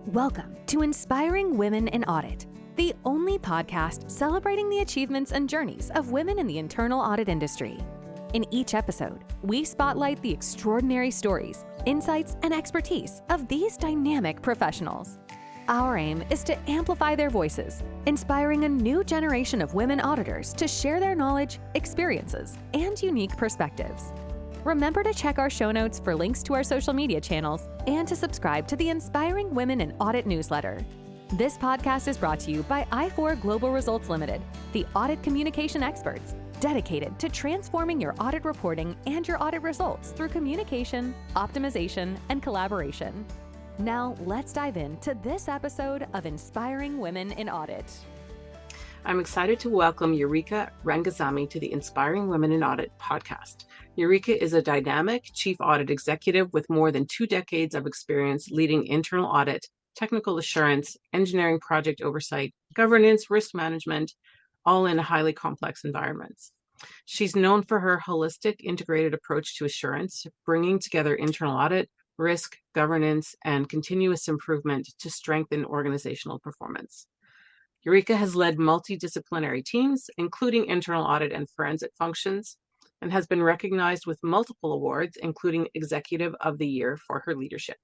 Welcome to Inspiring Women in Audit, the only podcast celebrating the achievements and journeys of women in the internal audit industry. In each episode, we spotlight the extraordinary stories, insights, and expertise of these dynamic professionals. Our aim is to amplify their voices, inspiring a new generation of women auditors to share their knowledge, experiences, and unique perspectives. Remember to check our show notes for links to our social media channels and to subscribe to the Inspiring Women in Audit newsletter. This podcast is brought to you by I4 Global Results Limited, the audit communication experts dedicated to transforming your audit reporting and your audit results through communication, optimization, and collaboration. Now, let's dive into this episode of Inspiring Women in Audit. I'm excited to welcome Ureka Rangasamy to the Inspiring Women in Audit podcast. Ureka is a dynamic Chief Audit Executive with more than 2 decades of experience leading internal audit, technical assurance, engineering project oversight, governance, risk management, all in highly complex environments. She's known for her holistic, integrated approach to assurance, bringing together internal audit, risk, governance, and continuous improvement to strengthen organizational performance. Ureka has led multidisciplinary teams, including internal audit and forensic functions, and has been recognized with multiple awards, including Executive of the Year for her leadership.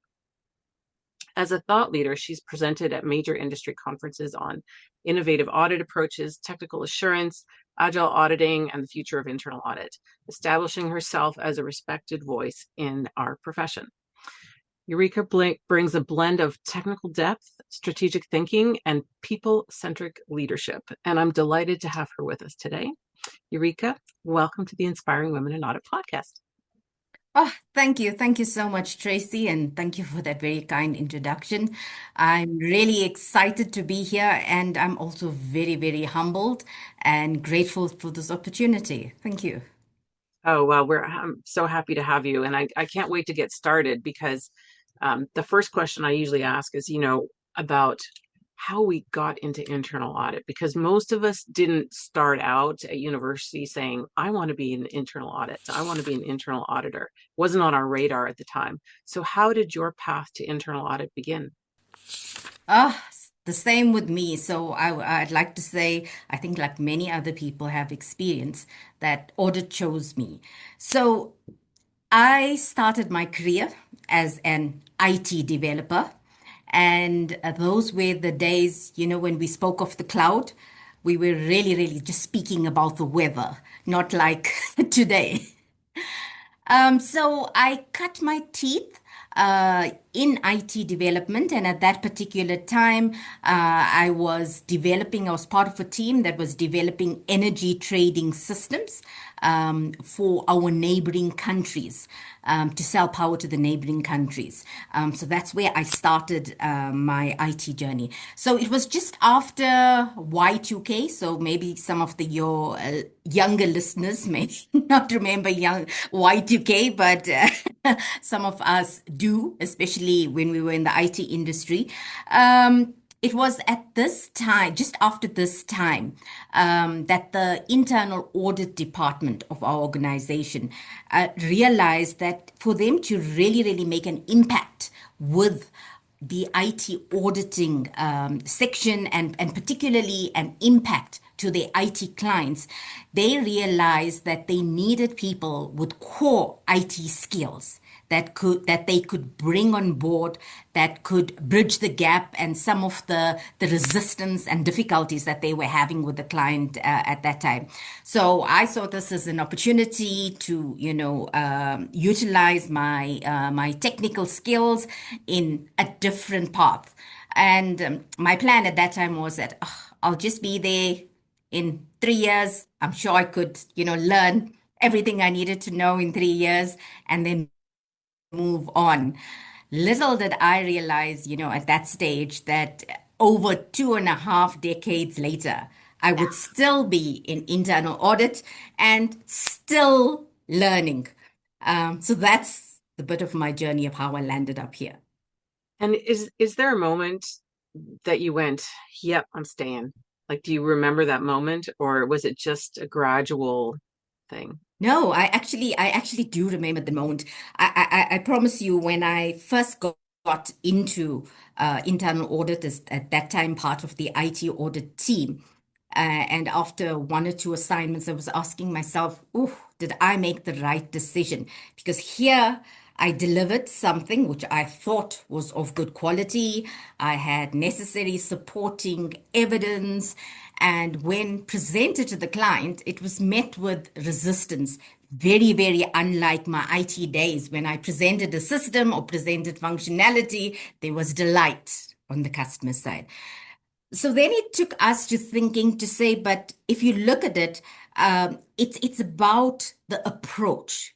As a thought leader, she's presented at major industry conferences on innovative audit approaches, technical assurance, agile auditing, and the future of internal audit, establishing herself as a respected voice in our profession. Ureka brings a blend of technical depth, strategic thinking, and people-centric leadership, and I'm delighted to have her with us today. Ureka, welcome to the Inspiring Women in Audit podcast. Oh, thank you. Thank you so much, Tracy, and thank you for that very kind introduction. I'm really excited to be here, and I'm also very, very humbled and grateful for this opportunity. Thank you. Oh, well, I'm so happy to have you, and I can't wait to get started because the first question I usually ask is, about how we got into internal audit, because most of us didn't start out at university saying, I want to be in internal audit. I want to be an internal auditor. It wasn't on our radar at the time. So how did your path to internal audit begin? The same with me. So I'd like to say, I think like many other people have experienced that audit chose me. So I started my career as an IT developer. And those were the days, when we spoke of the cloud, we were really, really just speaking about the weather, not like today. So I cut my teeth in IT development. And at that particular time, I was part of a team that was developing energy trading systems for our neighboring countries, to sell power to the neighboring countries. So that's where I started my IT journey. So it was just after Y2K. So maybe some of your younger listeners may not remember Y2K, but some of us do, especially when we were in the IT industry. It was at this time, just after this time, that the internal audit department of our organization realized that for them to really, really make an impact with the IT auditing section and particularly an impact to their IT clients, they realized that they needed people with core IT skills that they could bring on board, that could bridge the gap and some of the resistance and difficulties that they were having with the client at that time. So I saw this as an opportunity to, utilize my technical skills in a different path. And my plan at that time was that I'll just be there in 3 years. I'm sure I could, learn everything I needed to know in 3 years and then move on. Little did I realize, at that stage that over 2.5 decades later, I would still be in internal audit and still learning. So that's the bit of my journey of how I landed up here. And is there a moment that you went, yep, I'm staying? Like, do you remember that moment, or was it just a gradual thing? No, I actually do remember the moment. I promise you, when I first got got into internal audit as at that time part of the IT audit team. And after one or two assignments, I was asking myself, "Ooh, did I make the right decision?" Because here I delivered something which I thought was of good quality. I had necessary supporting evidence. And when presented to the client, it was met with resistance. Very, very unlike my IT days when I presented a system or presented functionality, there was delight on the customer side. So then it took us to thinking to say, but if you look at it, it's about the approach.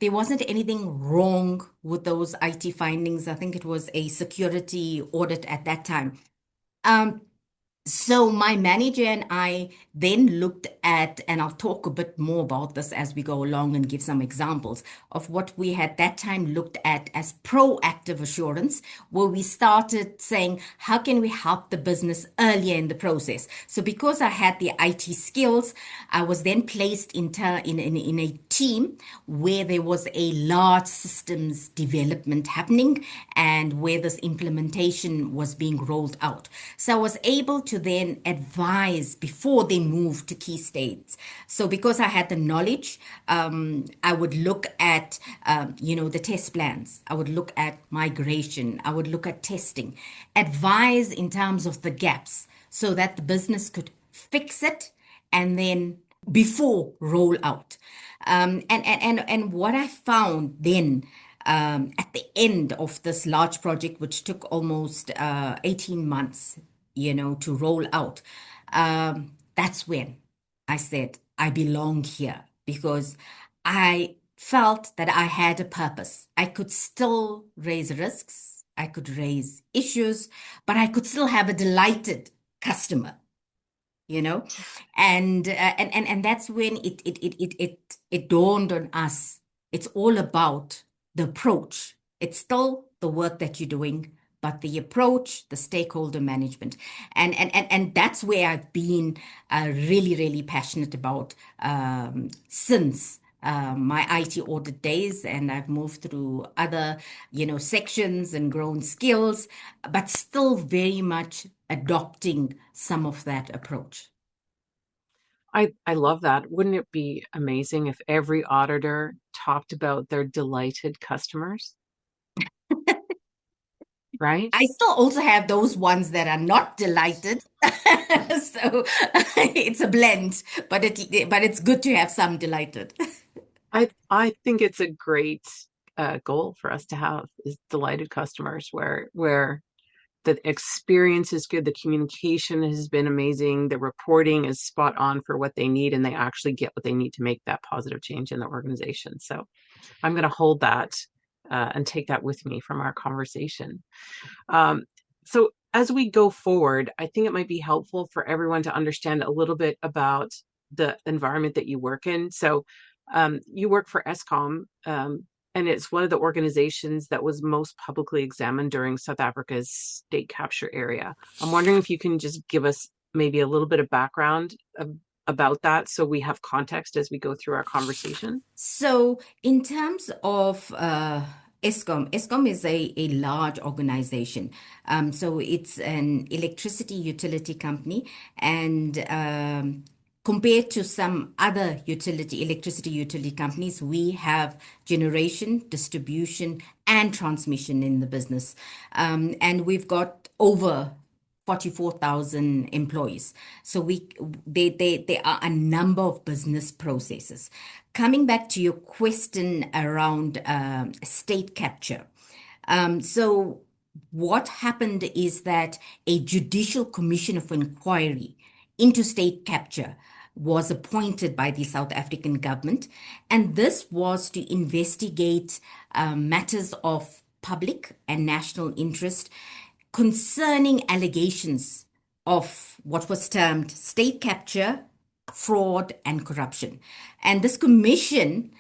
There wasn't anything wrong with those IT findings. I think it was a security audit at that time. Um, so my manager and I then looked at, and I'll talk a bit more about this as we go along and give some examples of what we had that time looked at as proactive assurance, where we started saying, how can we help the business earlier in the process? So because I had the IT skills, I was then placed in a team where there was a large systems development happening and where this implementation was being rolled out. So I was able to then advise before they moved to key states. So because I had the knowledge, I would look at, the test plans. I would look at migration. I would look at testing, advise in terms of the gaps so that the business could fix it and then before rollout. And what I found then at the end of this large project, which took almost 18 months, to roll out, that's when I said, I belong here because I felt that I had a purpose. I could still raise risks, I could raise issues, but I could still have a delighted customer, you know and that's when it dawned on us. It's all about the approach. It's still the work that you're doing, but the approach, the stakeholder management, and that's where I've been really, really passionate about since my IT audit days, and I've moved through other, sections and grown skills, but still very much adopting some of that approach. I love that. Wouldn't it be amazing if every auditor talked about their delighted customers, right? I still also have those ones that are not delighted. So it's a blend, but it's good to have some delighted. I think it's a great goal for us to have is delighted customers where the experience is good, the communication has been amazing, the reporting is spot on for what they need, and they actually get what they need to make that positive change in the organization. So I'm going to hold that and take that with me from our conversation. So as we go forward, I think it might be helpful for everyone to understand a little bit about the environment that you work in. So you work for Eskom, and it's one of the organizations that was most publicly examined during South Africa's state capture area. I'm wondering if you can just give us maybe a little bit of background about that so we have context as we go through our conversation. So, in terms of Eskom is a large organization. So, it's an electricity utility company, and compared to some other electricity utility companies, we have generation, distribution, and transmission in the business. And we've got over 44,000 employees. So there are a number of business processes. Coming back to your question around state capture. So what happened is that a judicial commission of inquiry into state capture was appointed by the South African government, and this was to investigate matters of public and national interest concerning allegations of what was termed state capture, fraud, and corruption. And this commission,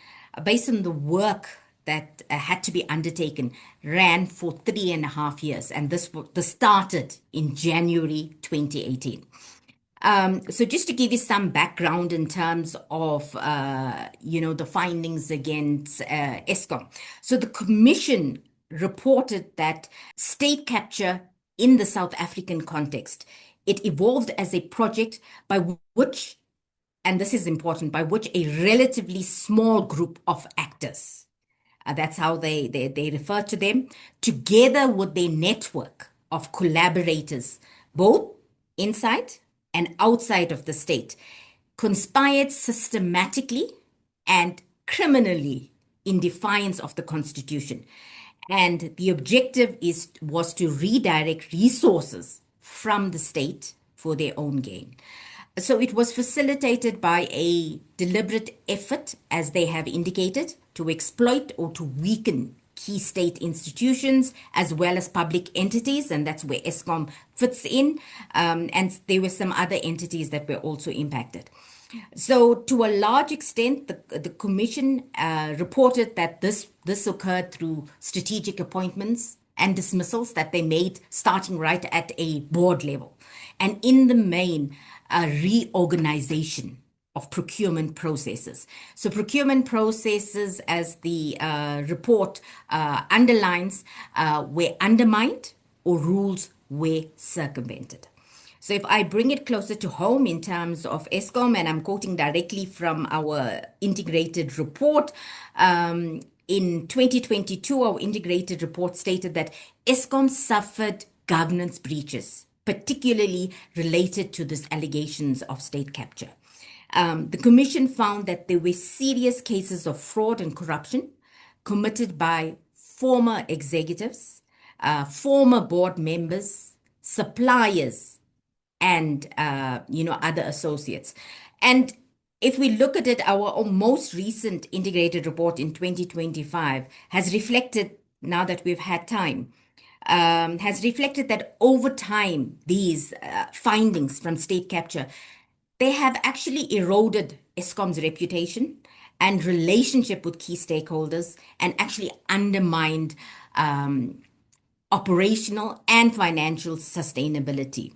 based on the work that had to be undertaken, ran for 3.5 years. And this started in January 2018. So just to give you some background in terms of, the findings against Eskom. So the commission reported that state capture in the South African context, it evolved as a project by which, and this is important, by which a relatively small group of actors, that's how they refer to them, together with their network of collaborators, both inside and outside of the state, conspired systematically and criminally in defiance of the Constitution. And the objective was to redirect resources from the state for their own gain. So it was facilitated by a deliberate effort, as they have indicated, to exploit or to weaken key state institutions as well as public entities, and that's where Eskom fits in. And there were some other entities that were also impacted. So, to a large extent, the Commission reported that this occurred through strategic appointments and dismissals that they made starting right at a board level. And in the main, a reorganization of procurement processes. So procurement processes, as the report underlines, were undermined or rules were circumvented. So if I bring it closer to home in terms of Eskom, and I'm quoting directly from our integrated report, in 2022, our integrated report stated that Eskom suffered governance breaches, particularly related to these allegations of state capture. The Commission found that there were serious cases of fraud and corruption committed by former executives, former board members, suppliers, and other associates. And if we look at it, our most recent integrated report in 2025 has reflected, now that we've had time, has reflected that over time, these findings from state capture, they have actually eroded Eskom's reputation and relationship with key stakeholders, and actually undermined operational and financial sustainability.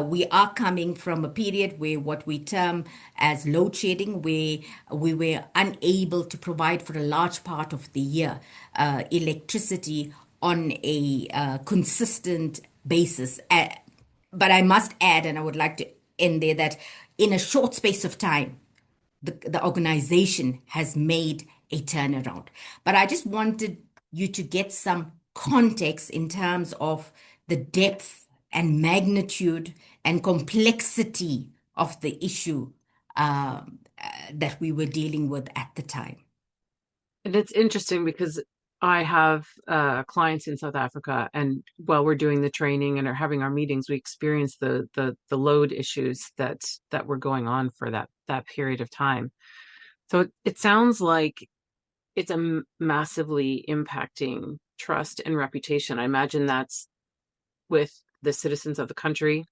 We are coming from a period where what we term as load shedding, where we were unable to provide for a large part of the year electricity on a consistent basis. But I must add, and I would like to end there, that in a short space of time, the organization has made a turnaround. But I just wanted you to get some context in terms of the depth and magnitude and complexity of the issue that we were dealing with at the time. And it's interesting because I have clients in South Africa, and while we're doing the training and are having our meetings, we experience the load issues that were going on for that period of time. So it sounds like it's massively impacting trust and reputation. I imagine that's with the citizens of the country,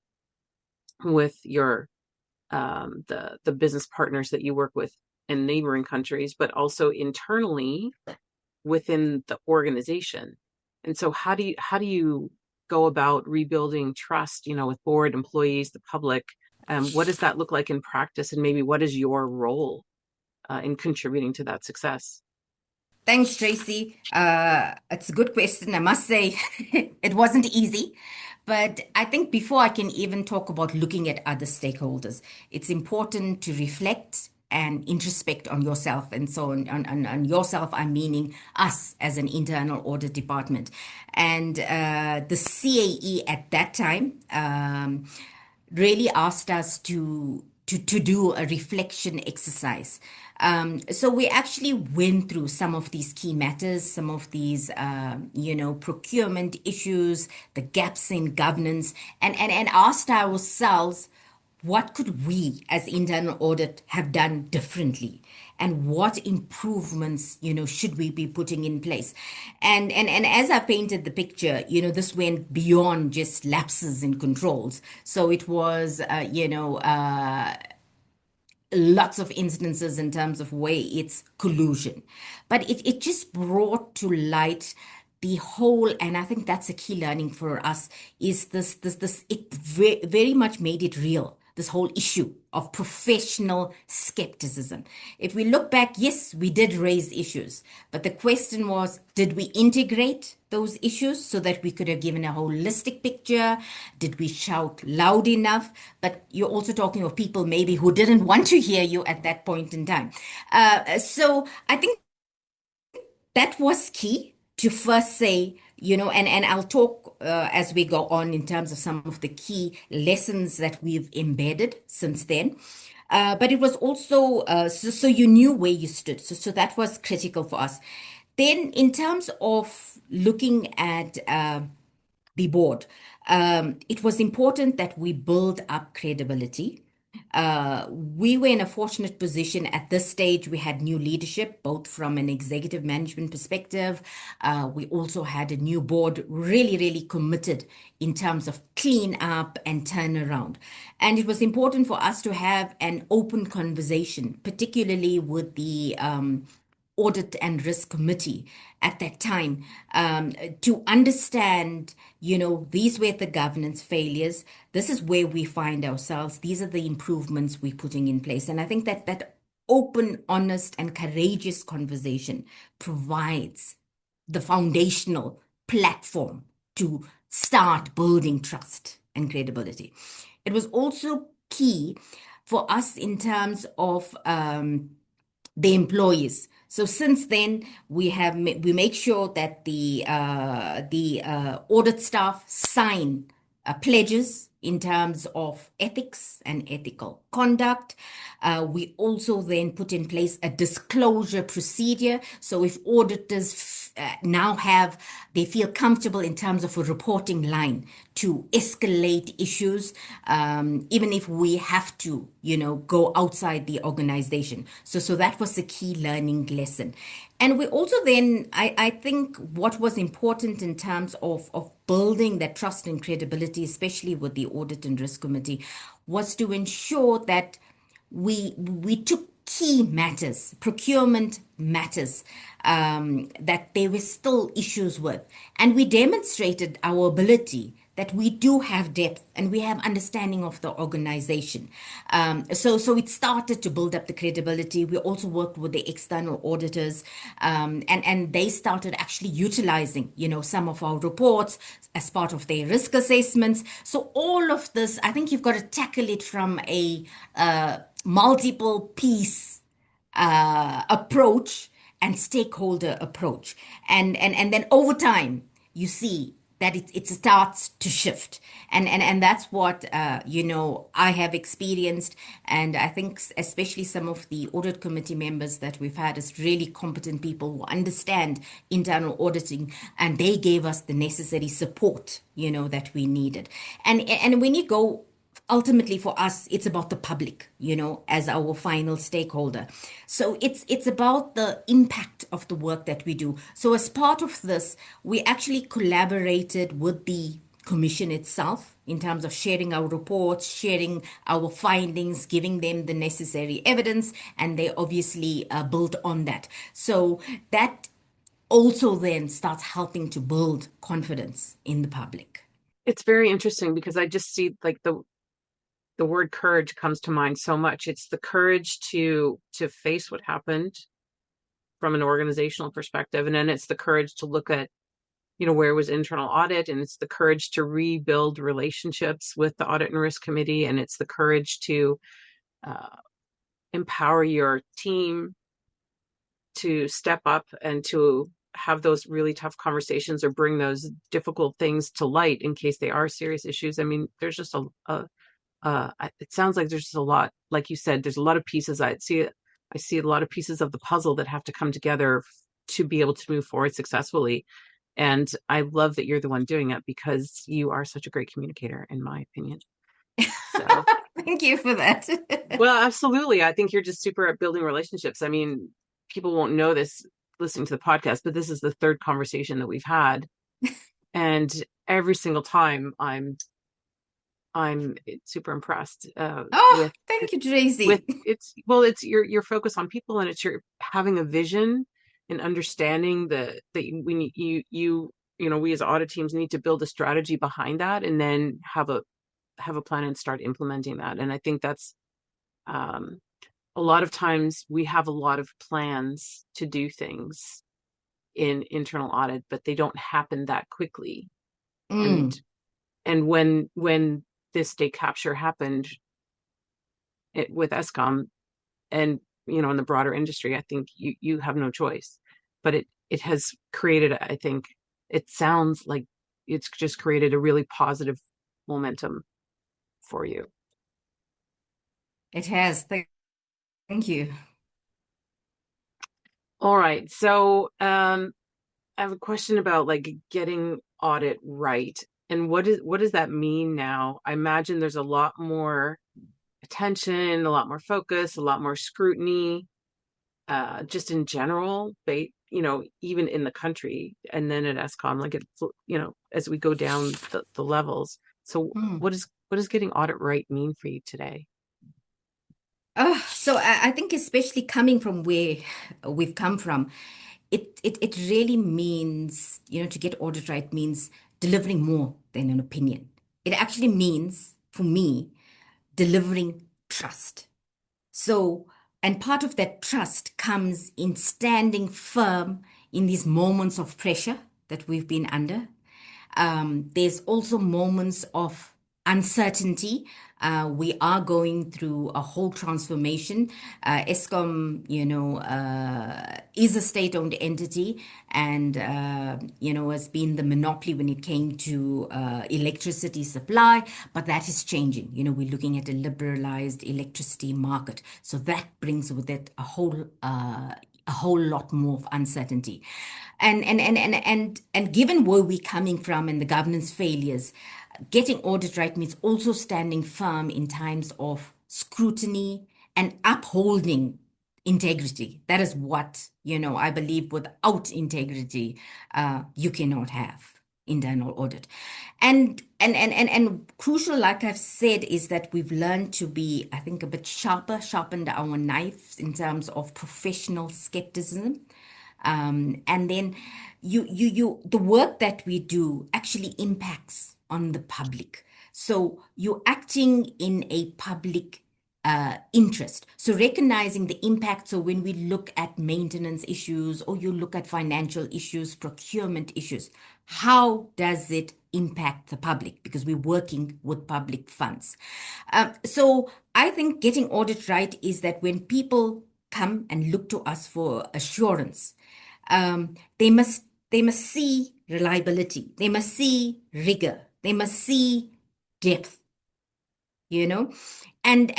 with your the business partners that you work with in neighboring countries, but also internally within the organization. And so how do you go about rebuilding trust, with board, employees, the public? What does that look like in practice? And maybe what is your role in contributing to that success? Thanks, Tracy. It's a good question. I must say it wasn't easy, but I think before I can even talk about looking at other stakeholders, it's important to reflect and introspect on yourself. And so on yourself, I'm meaning us as an internal audit department. And the C.A.R.E. at that time really asked us to do a reflection exercise. So we actually went through some of these key matters, some of these, procurement issues, the gaps in governance, and asked ourselves, what could we as internal audit have done differently? And what improvements, should we be putting in place? And as I painted the picture, this went beyond just lapses in controls. So it was, lots of instances in terms of where it's collusion. But it just brought to light the whole, and I think that's a key learning for us, is this it very much made it real. this whole issue of professional skepticism. If we look back, yes, we did raise issues, but the question was, did we integrate those issues so that we could have given a holistic picture? Did we shout loud enough? But you're also talking of people maybe who didn't want to hear you at that point in time. So I think that was key to first say, and I'll talk as we go on in terms of some of the key lessons that we've embedded since then. But it was also so you knew where you stood. So that was critical for us. Then, in terms of looking at the board, it was important that we build up credibility. We were in a fortunate position at this stage. We had new leadership, both from an executive management perspective. We also had a new board really, really committed in terms of clean up and turnaround. And it was important for us to have an open conversation, particularly with the Audit and Risk Committee at that time, to understand, these were the governance failures. This is where we find ourselves. These are the improvements we're putting in place. And I think that open, honest, and courageous conversation provides the foundational platform to start building trust and credibility. It was also key for us in terms of the employees. So since then, we make sure that the audit staff sign pledges in terms of ethics and ethical conduct. We also then put in place a disclosure procedure. So if auditors now they feel comfortable in terms of a reporting line to escalate issues, even if we have to, go outside the organization. So that was a key learning lesson. And we also then, I think what was important in terms of building that trust and credibility, especially with the Audit and Risk Committee, was to ensure that we took key matters, procurement matters, that there were still issues with. And we demonstrated our ability that we do have depth and we have understanding of the organization. So it started to build up the credibility. We also worked with the external auditors, and they started actually utilizing, some of our reports as part of their risk assessments. So all of this, I think you've got to tackle it from a multiple piece approach and stakeholder approach. And then over time, you see that it starts to shift. And that's what, I have experienced. And I think especially some of the audit committee members that we've had is really competent people who understand internal auditing, and they gave us the necessary support, that we needed. And when you go, ultimately for us, it's about the public, as our final stakeholder. So it's about the impact of the work that we do. So as part of this, we actually collaborated with the commission itself in terms of sharing our reports, sharing our findings, giving them the necessary evidence, and they obviously built on that. So that also then starts helping to build confidence in the public. It's very interesting because I just see like the word courage comes to mind so much. It's the courage to face what happened from an organizational perspective. And then it's the courage to look at, where was internal audit, and it's the courage to rebuild relationships with the Audit and Risk Committee. And it's the courage to empower your team to step up and to have those really tough conversations or bring those difficult things to light in case they are serious issues. I mean, there's just it sounds like there's just a lot, like you said, there's a lot of pieces. I see a lot of pieces of the puzzle that have to come together to be able to move forward successfully. And I love that you're the one doing it because you are such a great communicator, in my opinion. So. Thank you for that. Well, absolutely. I think you're just super at building relationships. I mean, people won't know this listening to the podcast, but this is the third conversation that we've had. And every single time I'm super impressed. Thank you, Tracy. It's your focus on people, and it's your having a vision and understanding that we need we as audit teams need to build a strategy behind that, and then have have a plan and start implementing that. And I think that's a lot of times we have a lot of plans to do things in internal audit, but they don't happen that quickly. And Mm. when this state capture happened with Eskom, and in the broader industry, I think you have no choice. But it has created, I think, it sounds like it's just created a really positive momentum for you. It has. Thank you. All right. So I have a question about like getting audit right. And what does that mean now? I imagine there's a lot more attention, a lot more focus, a lot more scrutiny, just in general, even in the country, and then at Eskom, like as we go down the levels. So Mm. what does getting audit right mean for you today? So I think especially coming from where we've come from, it really means, to get audit right means delivering more than an opinion. It actually means, for me, delivering trust. So, and part of that trust comes in standing firm in these moments of pressure that we've been under. There's also moments of uncertainty. We are going through a whole transformation. Eskom, is a state-owned entity, and has been the monopoly when it came to electricity supply. But that is changing. We're looking at a liberalized electricity market, so that brings with it a whole lot more of uncertainty. And given where we're coming from and the governance failures, getting audit right means also standing firm in times of scrutiny and upholding integrity. That is what, I believe without integrity, you cannot have internal audit. And crucial, like I've said, is that we've learned to be, I think, a bit sharpened our knives in terms of professional skepticism. And then the work that we do actually impacts on the public. So you're acting in a public interest. So recognizing the impact. So when we look at maintenance issues, or you look at financial issues, procurement issues, how does it impact the public? Because we're working with public funds. So I think getting audit right is that when people come and look to us for assurance, they must see reliability, they must see rigor, they must see depth, you know and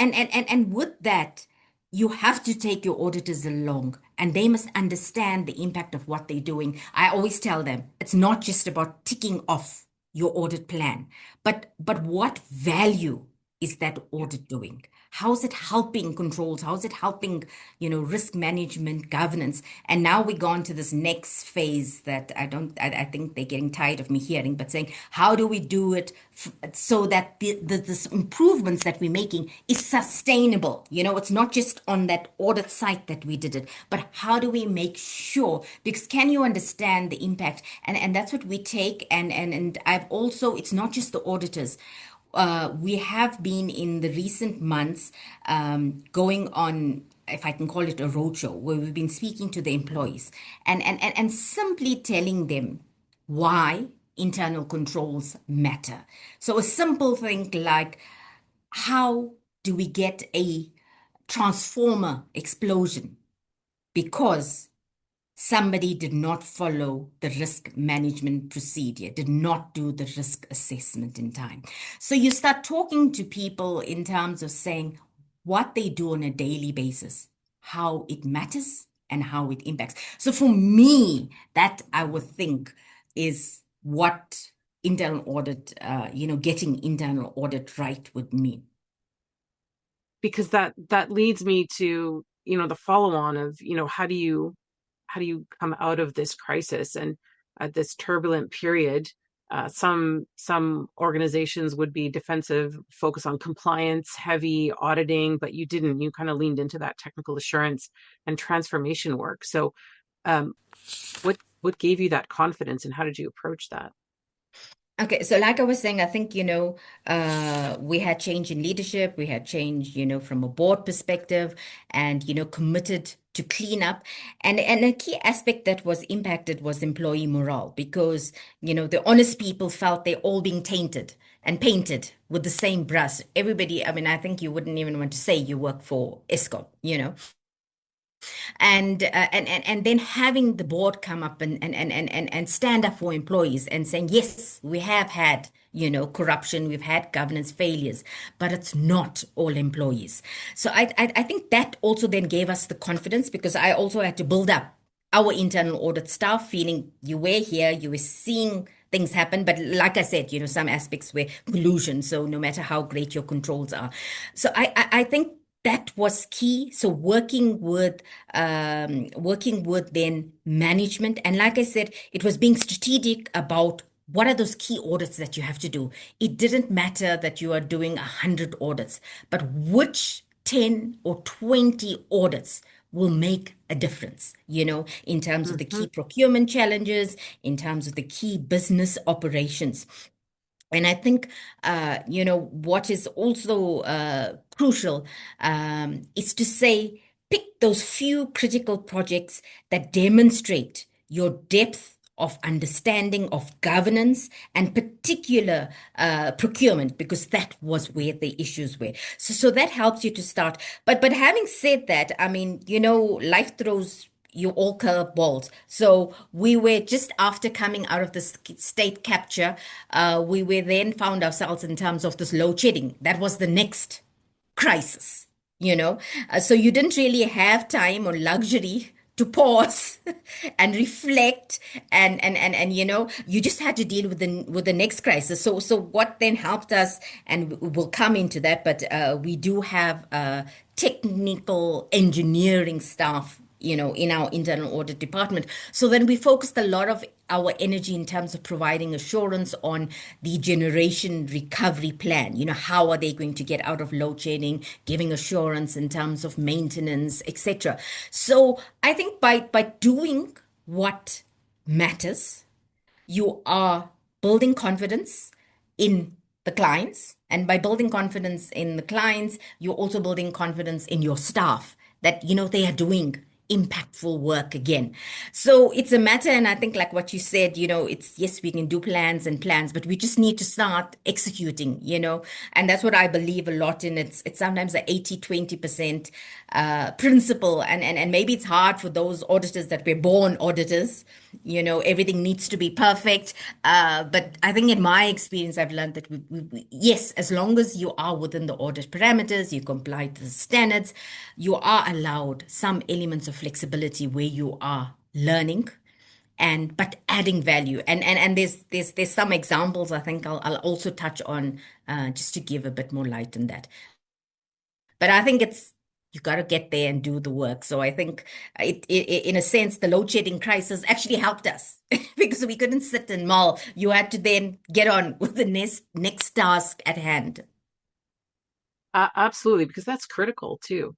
with that, you have to take your auditors along, and they must understand the impact of what they're doing. I always tell them it's not just about ticking off your audit plan, but what value is that audit doing? How's it helping controls? How's it helping, risk management, governance? And now we go on to this next phase that I think they're getting tired of me hearing, but saying, how do we do it so that this improvements that we're making is sustainable? It's not just on that audit site that we did it, but how do we make sure? Because can you understand the impact? And that's what we take. And I've also, it's not just the auditors. We have been in the recent months going on, if I can call it a roadshow, where we've been speaking to the employees and simply telling them why internal controls matter. So a simple thing like, how do we get a transformer explosion because somebody did not follow the risk management procedure, did not do the risk assessment in time? So you start talking to people in terms of saying what they do on a daily basis, how it matters, and how it impacts. So for me, that I would think is what internal audit, getting internal audit right would mean. Because that leads me to the follow on of how do you come out of this crisis and this turbulent period? Some organizations would be defensive, focus on compliance, heavy auditing, but you didn't. You kind of leaned into that technical assurance and transformation work. So, what gave you that confidence, and how did you approach that? Okay, so like I was saying, I think, we had change in leadership, we had change, from a board perspective and, committed to clean up. And a key aspect that was impacted was employee morale because, the honest people felt they're all being tainted and painted with the same brush. Everybody, I mean, I think you wouldn't even want to say you work for Eskom, and then having the board come up and stand up for employees and saying, yes, we have had corruption, we've had governance failures, but it's not all employees. So I think that also then gave us the confidence because I also had to build up our internal audit staff feeling you were here, you were seeing things happen. But like I said, some aspects were collusion. So no matter how great your controls are. So I think that was key. So working with then management. And like I said, it was being strategic about what are those key audits that you have to do. It didn't matter that you are doing 100 audits, but which 10 or 20 audits will make a difference, in terms of the Hmm. key procurement challenges, in terms of the key business operations. And I think, what is also crucial is to say, pick those few critical projects that demonstrate your depth of understanding of governance and particular procurement, because that was where the issues were. So that helps you to start. But having said that, I mean, life throws you all curveballs. So we were just after coming out of the state capture, we were then found ourselves in terms of this load shedding. That was the next crisis, so you didn't really have time or luxury to pause and reflect and you just had to deal with the next crisis. So what then helped us, and we'll come into that, but we do have technical engineering staff, in our internal audit department. So then we focused a lot of our energy in terms of providing assurance on the generation recovery plan. How are they going to get out of load shedding, giving assurance in terms of maintenance, etc. So I think by doing what matters, you are building confidence in the clients. And by building confidence in the clients, you're also building confidence in your staff that, they are doing impactful work again. So it's a matter, and I think like what you said, it's yes, we can do plans and plans, but we just need to start executing, and that's what I believe a lot in. It's sometimes the 80-20% principle, and maybe it's hard for those auditors that were born auditors. Everything needs to be perfect. But I think in my experience, I've learned that yes, as long as you are within the audit parameters, you comply to the standards, you are allowed some elements of flexibility where you are learning and but adding value. And there's some examples I think I'll also touch on just to give a bit more light on that. But I think it's you got to get there and do the work. So I think in a sense, the load shedding crisis actually helped us because we couldn't sit and mull. You had to then get on with the next task at hand. Absolutely, because that's critical too.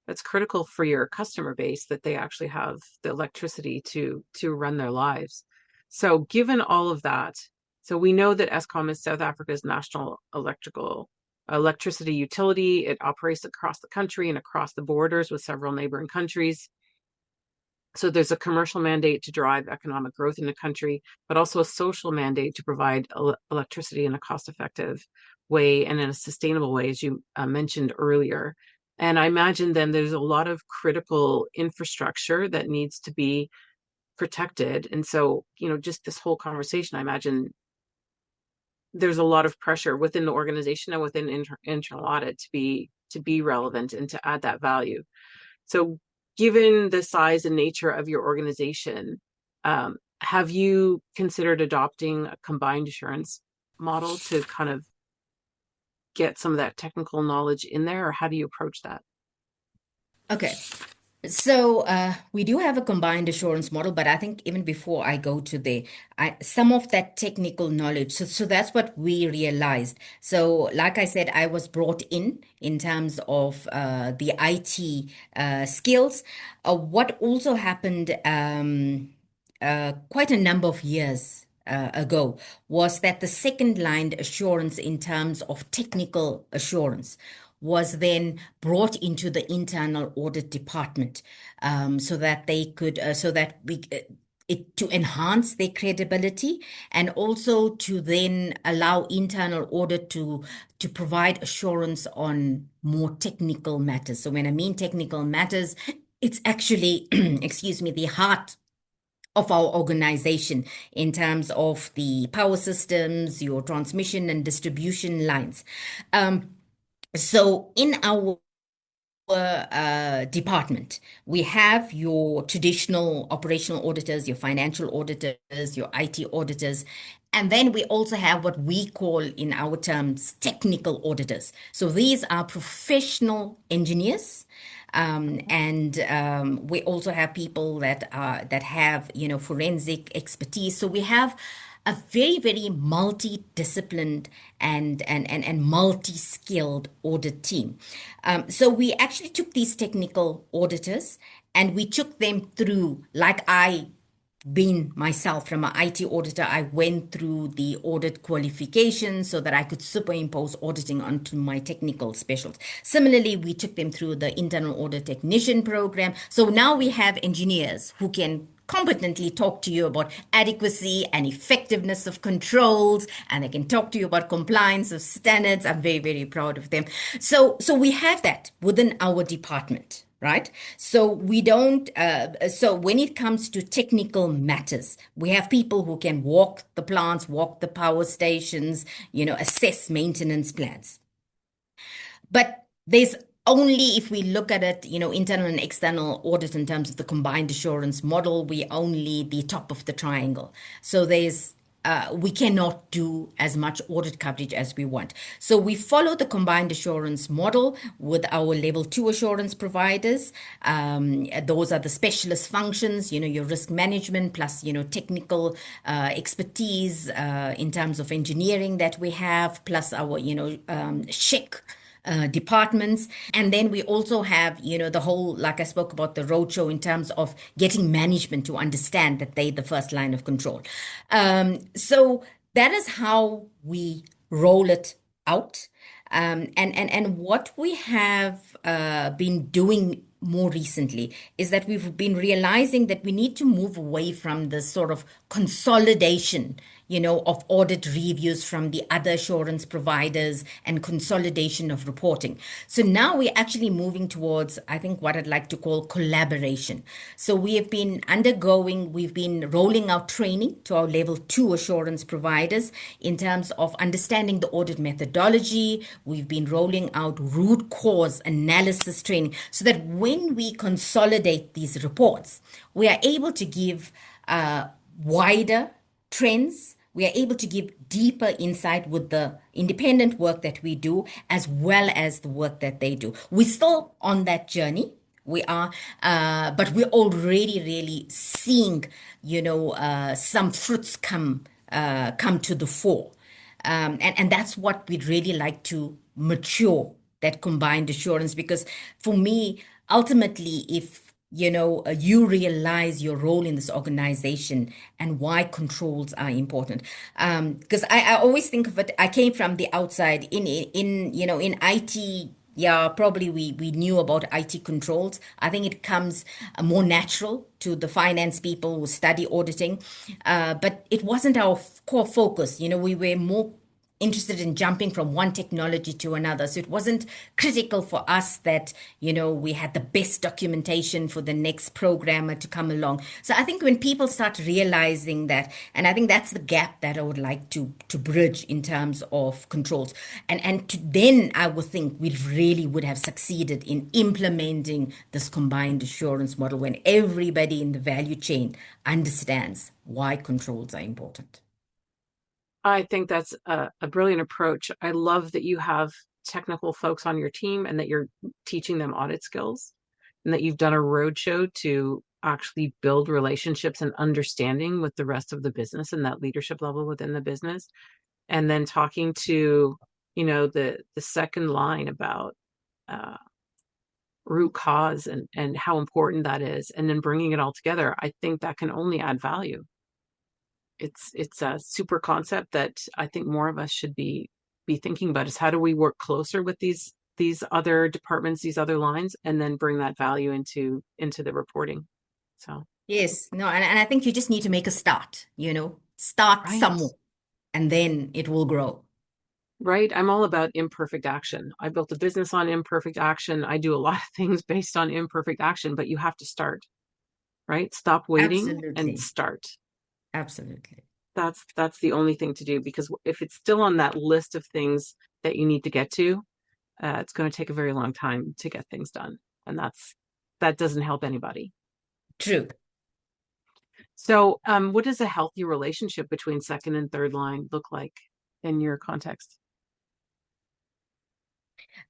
That's critical for your customer base that they actually have the electricity to run their lives. So given all of that, so we know that Eskom is South Africa's national electricity utility. It operates across the country and across the borders with several neighboring countries. So there's a commercial mandate to drive economic growth in the country, but also a social mandate to provide electricity in a cost-effective way and in a sustainable way, as you mentioned earlier. And I imagine then there's a lot of critical infrastructure that needs to be protected. And so, just this whole conversation, I imagine there's a lot of pressure within the organization and within internal audit to be relevant and to add that value. So, given the size and nature of your organization, have you considered adopting a combined assurance model to kind of get some of that technical knowledge in there, or how do you approach that? Okay. So we do have a combined assurance model, but I think even before I go to there, some of that technical knowledge. So that's what we realized. So like I said, I was brought in terms of the IT skills. What also happened quite a number of years ago, was that the second line assurance in terms of technical assurance was then brought into the internal audit department, so that they could, so that we, it to enhance their credibility, and also to then allow internal audit to provide assurance on more technical matters. So when I mean technical matters, it's actually, excuse me, the heart of our organization in terms of the power systems, your transmission and distribution lines. So in our department, we have your traditional operational auditors, your financial auditors, your IT auditors, and then we also have what we call in our terms technical auditors. So these are professional engineers. And we also have people that have, forensic expertise. So we have a very, very multidisciplined and multi-skilled audit team. So we actually took these technical auditors and we took them through, like I being myself from an IT auditor, I went through the audit qualification so that I could superimpose auditing onto my technical specials. Similarly, we took them through the internal audit technician program. So now we have engineers who can competently talk to you about adequacy and effectiveness of controls, and they can talk to you about compliance of standards. I'm very, very proud of them. So we have that within our department. Right. So we don't, so when it comes to technical matters, we have people who can walk the plants, walk the power stations, assess maintenance plans. But there's only, if we look at it, internal and external audit in terms of the combined assurance model, we only the top of the triangle. So we cannot do as much audit coverage as we want. So we follow the combined assurance model with our level 2 assurance providers. Those are the specialist functions, your risk management plus, technical expertise in terms of engineering that we have, plus our, SHIC departments. And then we also have, the whole, like I spoke about the roadshow in terms of getting management to understand that they're the first line of control. So that is how we roll it out. And what we have been doing more recently is that we've been realizing that we need to move away from this sort of consolidation, of audit reviews from the other assurance providers and consolidation of reporting. So now we're actually moving towards, I think, what I'd like to call collaboration. So we've been rolling out training to our level 2 assurance providers in terms of understanding the audit methodology. We've been rolling out root cause analysis training so that when we consolidate these reports, we are able to give wider trends. We are able to give deeper insight with the independent work that we do, as well as the work that they do. We're still on that journey. We are, but we're already really seeing, some fruits come to the fore. And that's what we'd really like to mature, that combined assurance, because for me, ultimately, if you realize your role in this organization and why controls are important. Because I always think of it, I came from the outside in IT. Yeah, probably we knew about IT controls. I think it comes more natural to the finance people who study auditing. But it wasn't our core focus. We were more interested in jumping from one technology to another. So it wasn't critical for us that, we had the best documentation for the next programmer to come along. So I think when people start realizing that, and I think that's the gap that I would like to bridge in terms of controls. Then I would think we really would have succeeded in implementing this combined assurance model when everybody in the value chain understands why controls are important. I think that's a brilliant approach. I love that you have technical folks on your team and that you're teaching them audit skills and that you've done a roadshow to actually build relationships and understanding with the rest of the business and that leadership level within the business. And then talking to, the second line about root cause and how important that is, and then bringing it all together. I think that can only add value. it's a super concept that I think more of us should be thinking about, is how do we work closer with these other departments, these other lines, and then bring that value into the reporting. So Yes, no, and I think you just need to make a start, start right. somewhere and then it will grow. Right. I'm all about imperfect action. I built a business on imperfect action. I do a lot of things based on imperfect action, but you have to start, right? Stop waiting and Absolutely. start. Absolutely. That's the only thing to do, because if it's still on that list of things that you need to get to, it's going to take a very long time to get things done. And that doesn't help anybody. True. So, what does a healthy relationship between second and third line look like in your context?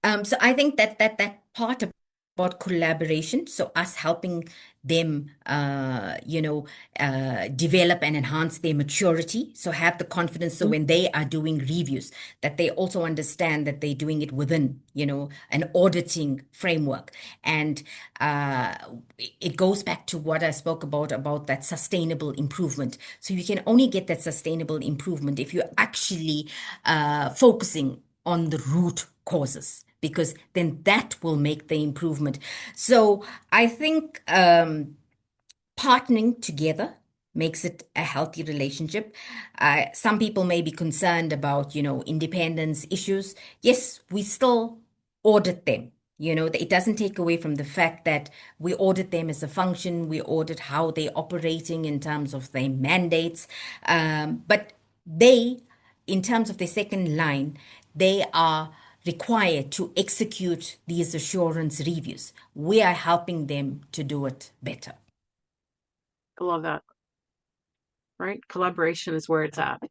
So I think that part about collaboration, so us helping them, develop and enhance their maturity, so have the confidence, so when they are doing reviews, that they also understand that they're doing it within, an auditing framework. And uh, it goes back to what I spoke about that sustainable improvement. So you can only get that sustainable improvement if you're actually focusing on the root causes, because then that will make the improvement. So I think partnering together makes it a healthy relationship. Some people may be concerned about, independence issues. Yes, we still audit them. It doesn't take away from the fact that we audit them as a function. We audit how they're operating in terms of their mandates. But they, in terms of the second line, they are required to execute these assurance reviews. We are helping them to do it better. I love that. Right? Collaboration is where it's at.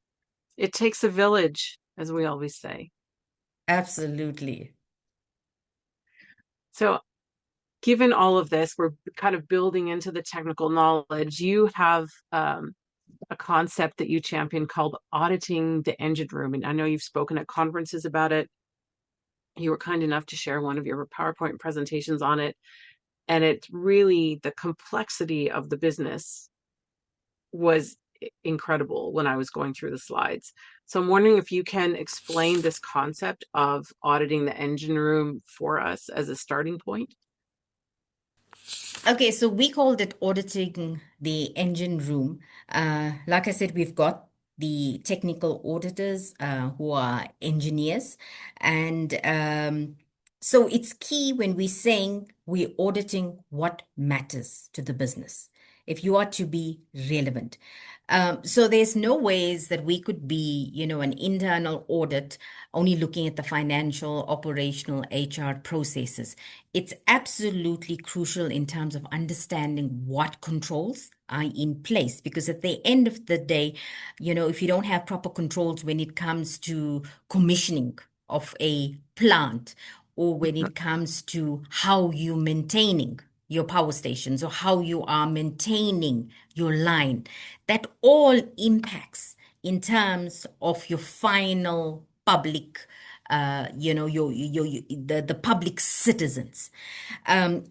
It takes a village, as we always say. Absolutely. So, given all of this, we're kind of building into the technical knowledge. You have a concept that you champion called auditing the engine room. And I know you've spoken at conferences about it. You were kind enough to share one of your PowerPoint presentations on it. And it's really, the complexity of the business was incredible when I was going through the slides. So I'm wondering if you can explain this concept of auditing the engine room for us as a starting point. Okay, so we called it auditing the engine room. Like I said, we've got the technical auditors who are engineers. And so it's key when we're saying we're auditing what matters to the business, if you are to be relevant. So there's no ways that we could be, an internal audit only looking at the financial, operational, HR processes. It's absolutely crucial in terms of understanding what controls are in place, because at the end of the day, if you don't have proper controls when it comes to commissioning of a plant, or when it comes to how you maintaining your power stations, or how you are maintaining your line, that all impacts in terms of your final public, the public citizens.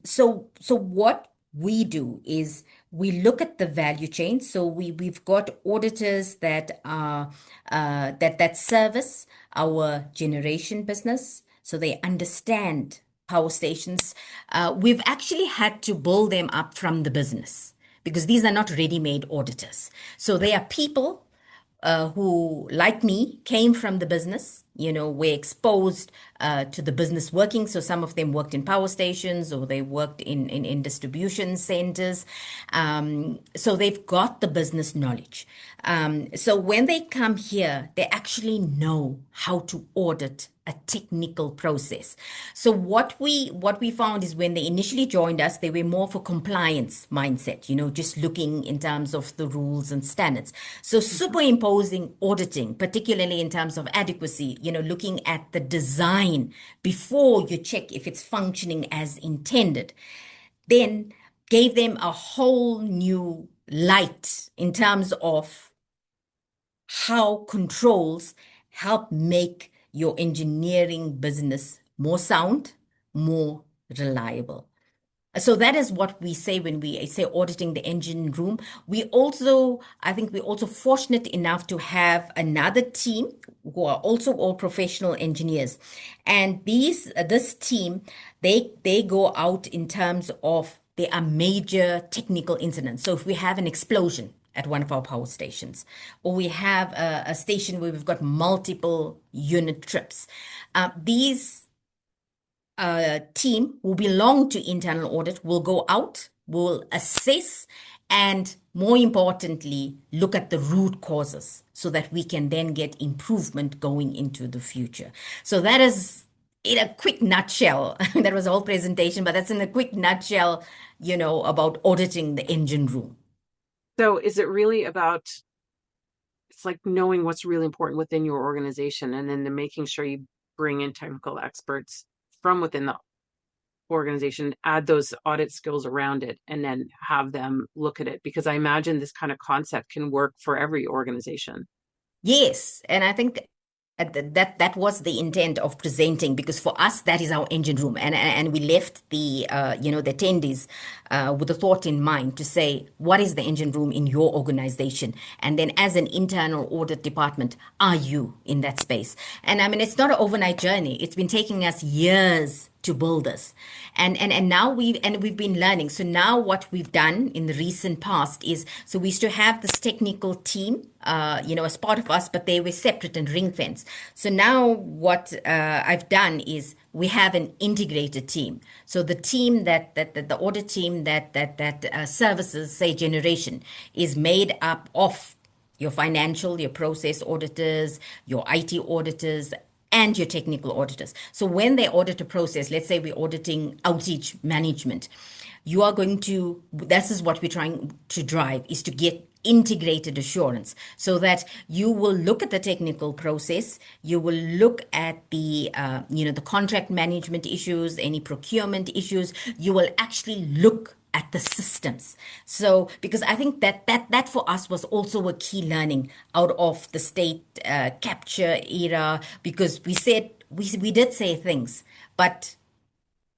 So what we do is we look at the value chain. So we've got auditors that are that service our generation business, so they understand power stations. We've actually had to build them up from the business, because these are not ready-made auditors. So they are people who, like me, came from the business, were exposed to the business working. So some of them worked in power stations, or they worked in distribution centers. So they've got the business knowledge. So when they come here, they actually know how to audit a technical process. So what we found is, when they initially joined us, they were more for compliance mindset, just looking in terms of the rules and standards. So superimposing auditing, particularly in terms of adequacy, looking at the design before you check if it's functioning as intended, then gave them a whole new light in terms of how controls help make your engineering business more sound, more reliable. So that is what we say when we say auditing the engine room. I think we're also fortunate enough to have another team who are also all professional engineers. And this team, they go out in terms of there are major technical incidents. So if we have an explosion at one of our power stations, or we have a station where we've got multiple unit trips, these team who belong to internal audit will go out, will assess, and more importantly, look at the root causes so that we can then get improvement going into the future. So that is in a quick nutshell. That was a whole presentation, but that's in a quick nutshell, about auditing the engine room. So is it really about, it's like knowing what's really important within your organization and then making sure you bring in technical experts from within the organization, add those audit skills around it, and then have them look at it? Because I imagine this kind of concept can work for every organization. Yes, and I think that was the intent of presenting, because for us that is our engine room, and we left the attendees with a thought in mind to say what is the engine room in your organization, and then as an internal audit department, are you in that space? And I mean, it's not an overnight journey. It's been taking us years to build this, and now we've been learning. So now what we've done in the recent past is, so we used to have this technical team as part of us, but they were separate and ring fence. So now what I've done is we have an integrated team. So the team that the audit team that services, say, generation, is made up of your financial, your process auditors, your IT auditors, and your technical auditors. So when they audit a process, let's say we're auditing outage management, you are going to, this is what we're trying to drive, is to get integrated assurance, so that you will look at the technical process, you will look at the contract management issues, any procurement issues, you will actually look at the systems. So because I think that for us was also a key learning out of the state capture era, because we did say things, but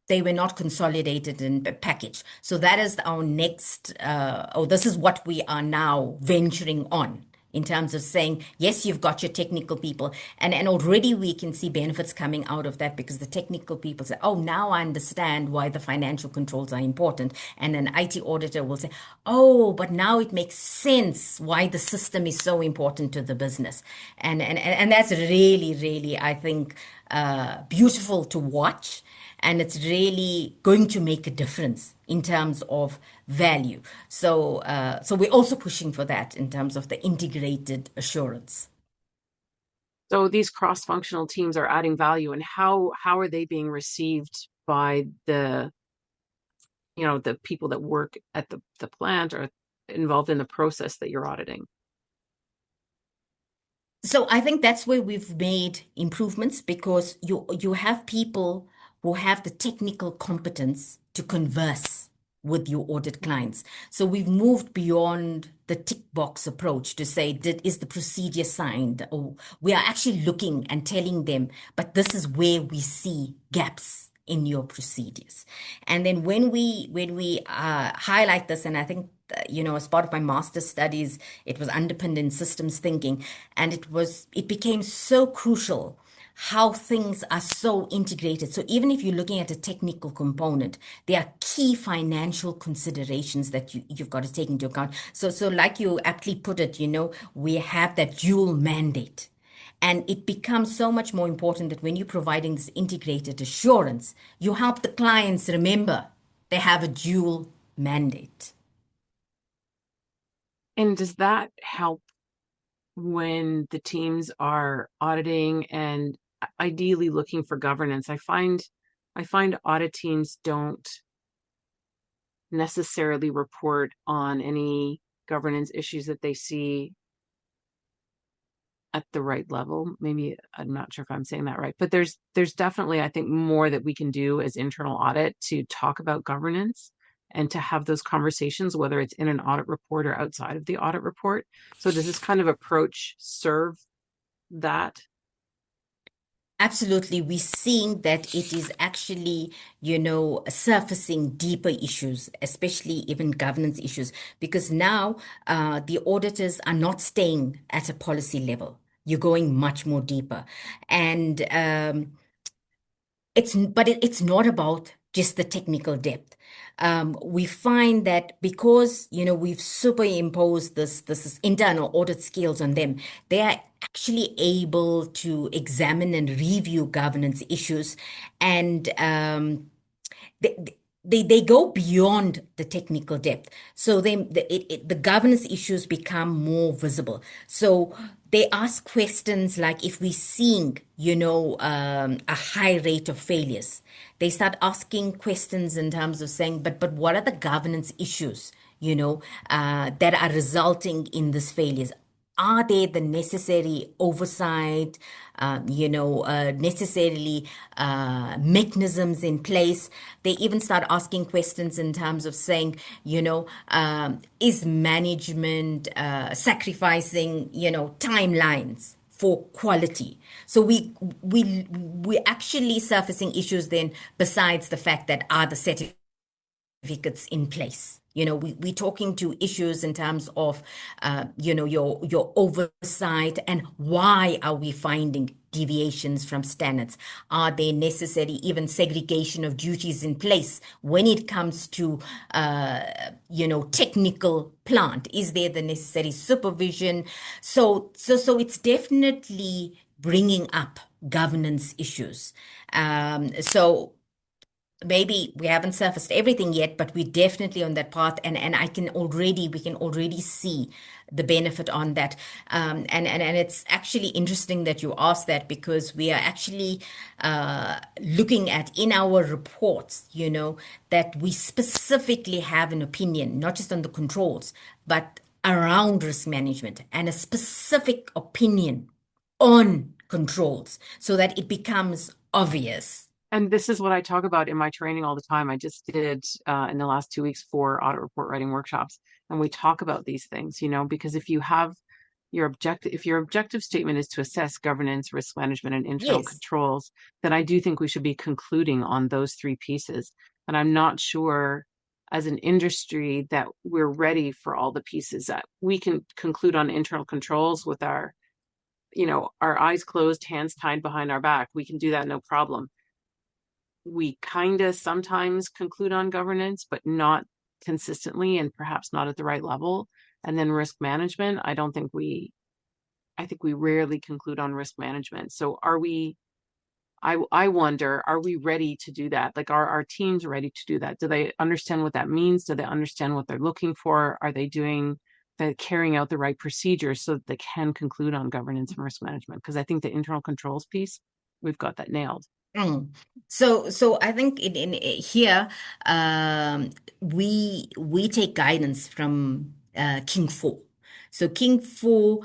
they were not consolidated and packaged. So that is our next, this is what we are now venturing on, in terms of saying, yes, you've got your technical people. And already we can see benefits coming out of that, because the technical people say, oh, now I understand why the financial controls are important. And an IT auditor will say, oh, but now it makes sense why the system is so important to the business. And that's really, really, I think, beautiful to watch. And it's really going to make a difference in terms of value. So we're also pushing for that in terms of the integrated assurance. So these cross-functional teams are adding value, and how are they being received by the people that work at the plant or involved in the process that you're auditing? So I think that's where we've made improvements, because you have people who have the technical competence to converse with your audit clients. So we've moved beyond the tick box approach to say, is the procedure signed? Or we are actually looking and telling them, but this is where we see gaps in your procedures. And then when we highlight this, and I think as part of my master's studies, it was underpinned in systems thinking, and it became so crucial how things are so integrated. So even if you're looking at a technical component, there are key financial considerations that you've got to take into account. So like you aptly put it, we have that dual mandate. And it becomes so much more important that when you're providing this integrated assurance, you help the clients remember they have a dual mandate. And does that help when the teams are auditing and ideally looking for governance? I find audit teams don't necessarily report on any governance issues that they see at the right level. Maybe I'm not sure if I'm saying that right, but there's definitely, I think, more that we can do as internal audit to talk about governance and to have those conversations, whether it's in an audit report or outside of the audit report. So does this kind of approach serve that? Absolutely. We're seeing that it is actually, surfacing deeper issues, especially even governance issues, because now the auditors are not staying at a policy level. You're going much more deeper. And it's not about just the technical depth. We find that because we've superimposed this internal audit skills on them, they are actually able to examine and review governance issues, and they, they go beyond the technical depth. So the governance issues become more visible. So they ask questions like, if we're seeing, a high rate of failures, they start asking questions in terms of saying, but what are the governance issues, that are resulting in these failures? Are there the necessary oversight, necessarily mechanisms in place? They even start asking questions in terms of saying, is management sacrificing, timelines for quality? So we're actually surfacing issues then, besides the fact that, are the certificates in place? We're talking to issues in terms of, your oversight, and why are we finding deviations from standards? Are there necessary even segregation of duties in place when it comes to, technical plant? Is there the necessary supervision? So it's definitely bringing up governance issues. So maybe we haven't surfaced everything yet, but we're definitely on that path, and we can already see the benefit on that. And it's actually interesting that you asked that, because we are actually looking at, in our reports, that we specifically have an opinion, not just on the controls, but around risk management, and a specific opinion on controls, so that it becomes obvious. And this is what I talk about in my training all the time. I just did in the last 2 weeks 4 audit report writing workshops, and we talk about these things, because if you have if your objective statement is to assess governance, risk management, and internal Yes. controls, then I do think we should be concluding on those 3 pieces. And I'm not sure as an industry that we're ready for all the pieces. That we can conclude on internal controls with our, our eyes closed, hands tied behind our back. We can do that, no problem. We kind of sometimes conclude on governance, but not consistently, and perhaps not at the right level. And then risk management, I think we rarely conclude on risk management. So I wonder, are we ready to do that? Like, are our teams ready to do that? Do they understand what that means? Do they understand what they're looking for? Are they carrying out the right procedures so that they can conclude on governance and risk management? Because I think the internal controls piece, we've got that nailed. So I think in here, we take guidance from King 4. So King 4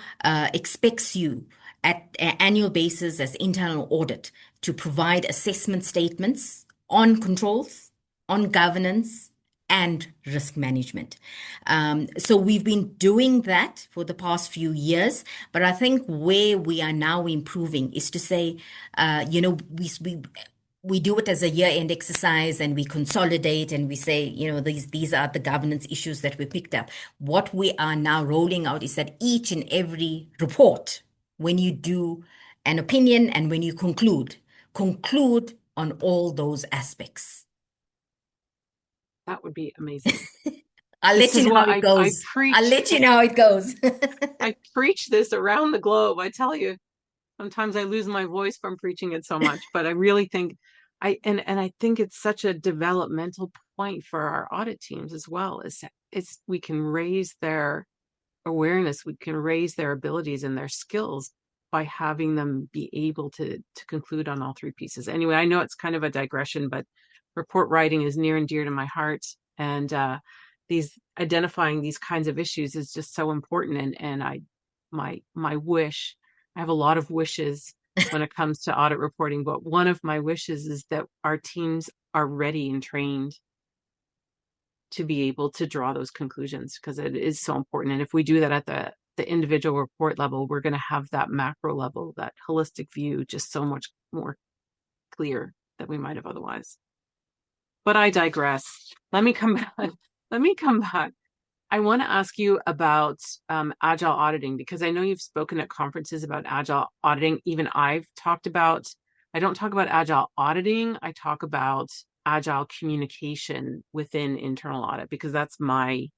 expects you at an annual basis, as internal audit, to provide assessment statements on controls, on governance, and risk management. So we've been doing that for the past few years, but I think where we are now improving is to say, we do it as a year-end exercise, and we consolidate, and we say, these are the governance issues that we picked up. What we are now rolling out is that each and every report, when you do an opinion and when you conclude on all those aspects. That would be amazing. I'll let you know how it goes. I'll let you know how it goes. I preach this around the globe. I tell you, sometimes I lose my voice from preaching it so much, but I really think I think it's such a developmental point for our audit teams as well. Is we can raise their awareness, we can raise their abilities and their skills by having them be able to conclude on all 3 pieces. Anyway, I know it's kind of a digression, but report writing is near and dear to my heart, and identifying these kinds of issues is just so important. And my wish, I have a lot of wishes when it comes to audit reporting, but one of my wishes is that our teams are ready and trained to be able to draw those conclusions, because it is so important. And if we do that at the individual report level, we're going to have that macro level, that holistic view, just so much more clear than we might have otherwise. But I digress. Let me come back. Let me come back. I want to ask you about agile auditing, because I know you've spoken at conferences about agile auditing. Even I don't talk about agile auditing. I talk about agile communication within internal audit, because that's my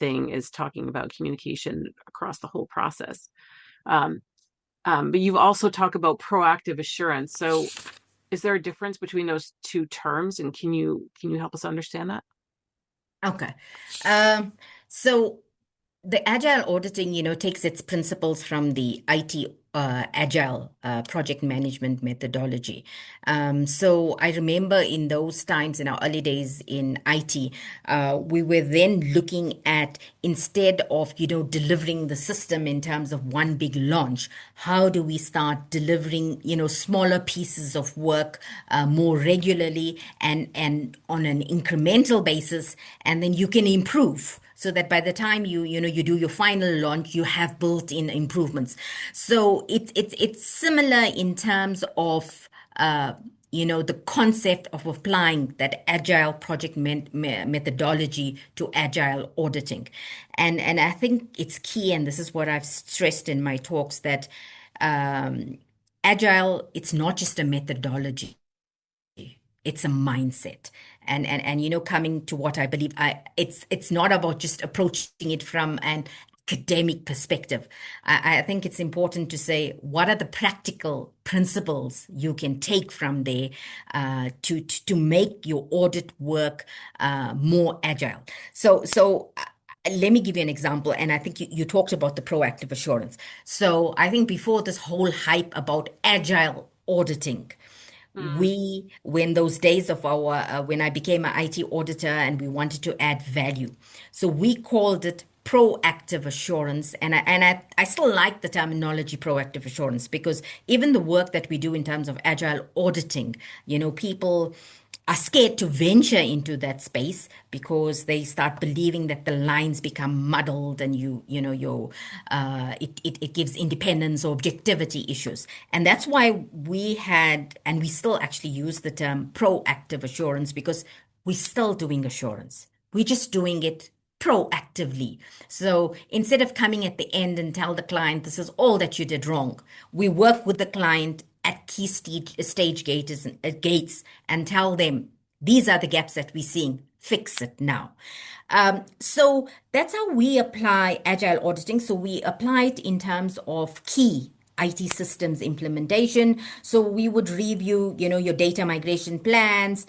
thing, is talking about communication across the whole process. But you've also talked about proactive assurance. So is there a difference between those two terms? And can you help us understand that? Okay. So the agile auditing, takes its principles from the IT agile project management methodology. So I remember in those times, in our early days in IT, we were then looking at, instead of, delivering the system in terms of one big launch, how do we start delivering, smaller pieces of work more regularly and on an incremental basis, and then you can improve, so that by the time you do your final launch, you have built-in improvements. So it's similar in terms of the concept of applying that agile project methodology to agile auditing, and I think it's key, and this is what I've stressed in my talks, that agile, it's not just a methodology, it's a mindset. And coming to what I believe, it's not about just approaching it from an academic perspective. I think it's important to say, what are the practical principles you can take from there to make your audit work more agile. So let me give you an example. And I think you talked about the proactive assurance. So I think before this whole hype about agile auditing, when those days of when I became an IT auditor and we wanted to add value, so we called it proactive assurance. And I still like the terminology proactive assurance, because even the work that we do in terms of agile auditing, people are scared to venture into that space, because they start believing that the lines become muddled, and it gives independence or objectivity issues. And that's why we had, and we still actually use the term proactive assurance, because we're still doing assurance. We're just doing it proactively. So instead of coming at the end and tell the client, this is all that you did wrong, we work with the client at key stage gates and tell them, these are the gaps that we're seeing, fix it now. So that's how we apply agile auditing. So we apply it in terms of key IT systems implementation. So we would review, your data migration plans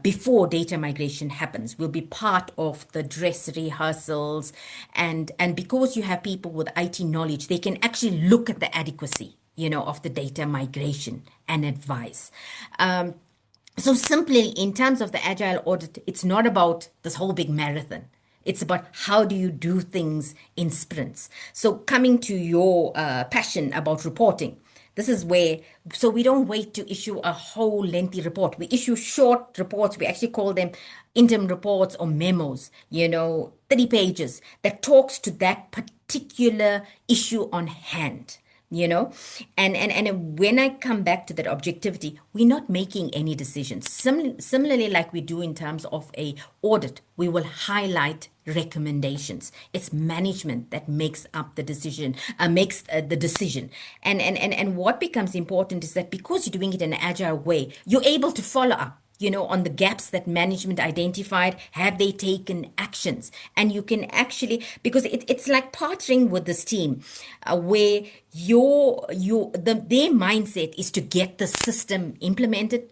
before data migration happens. We'll be part of the dress rehearsals. And because you have people with IT knowledge, they can actually look at the adequacy, of the data migration and advise. So simply, in terms of the agile audit, it's not about this whole big marathon. It's about how do you do things in sprints. So coming to your passion about reporting, this is where, so we don't wait to issue a whole lengthy report. We issue short reports. We actually call them interim reports or memos, 30 pages, that talks to that particular issue on hand. And when I come back to that objectivity, we're not making any decisions. Similarly, like we do in terms of a audit, we will highlight recommendations. It's management that makes up the decision, makes the decision. And what becomes important is that because you're doing it in an agile way, you're able to follow up, on the gaps that management identified. Have they taken actions? And you can actually, because it's like partnering with this team, where their mindset is to get the system implemented.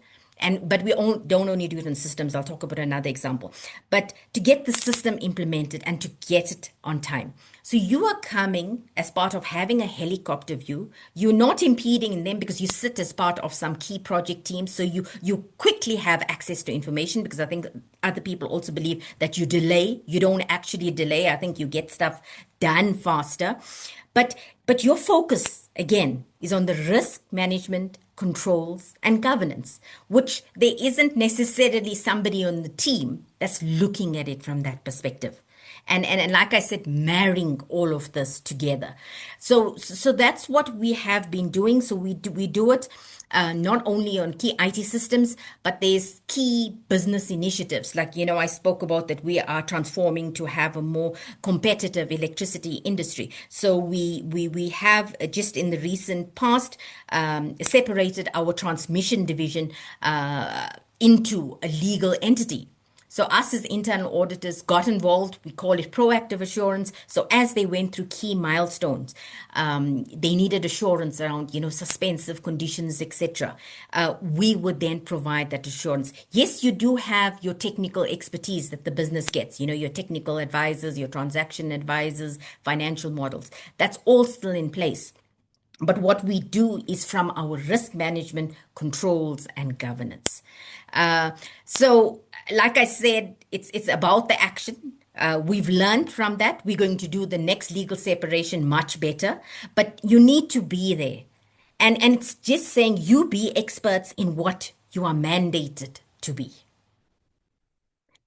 But we don't only do it in systems. I'll talk about another example. But to get the system implemented and to get it on time. So you are coming as part of having a helicopter view. You're not impeding in them because you sit as part of some key project team. So you quickly have access to information, because I think other people also believe that you delay. You don't actually delay. I think you get stuff done faster. But your focus, again, is on the risk management, controls, and governance, which there isn't necessarily somebody on the team that's looking at it from that perspective. And like I said, marrying all of this together. So that's what we have been doing. So we do it not only on key IT systems, but there's key business initiatives. Like, I spoke about that we are transforming to have a more competitive electricity industry. So we have just in the recent past separated our transmission division into a legal entity. So us as internal auditors got involved. We call it proactive assurance. So as they went through key milestones, they needed assurance around, suspensive conditions, etc. We would then provide that assurance. Yes, you do have your technical expertise that the business gets, your technical advisors, your transaction advisors, financial models. That's all still in place. But what we do is from our risk management controls and governance. Uh, so, like I said, it's about the action. We've learned from that. We're going to do the next legal separation much better. But you need to be there, and it's just saying you be experts in what you are mandated to be.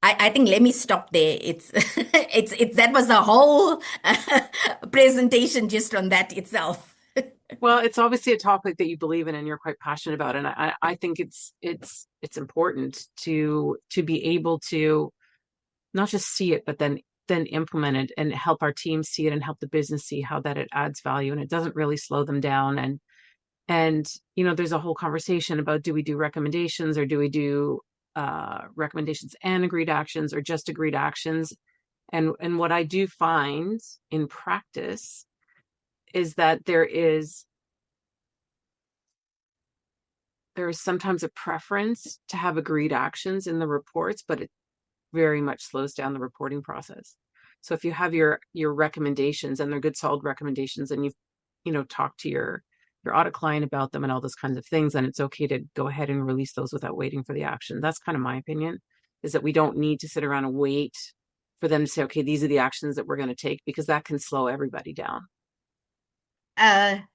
I think let me stop there. It's that was a whole presentation just on that itself. Well, it's obviously a topic that you believe in and you're quite passionate about, and I think it's important to be able to not just see it, but then implement it and help our team see it and help the business see how that it adds value and it doesn't really slow them down. And there's a whole conversation about, do we do recommendations, or do we do recommendations and agreed actions, or just agreed actions? And what I do find in practice is that there is sometimes a preference to have agreed actions in the reports, but it very much slows down the reporting process. So if you have your recommendations and they're good, solid recommendations, and you've talked to your audit client about them and all those kinds of things, then it's okay to go ahead and release those without waiting for the action. That's kind of my opinion, is that we don't need to sit around and wait for them to say, okay, these are the actions that we're going to take, because that can slow everybody down.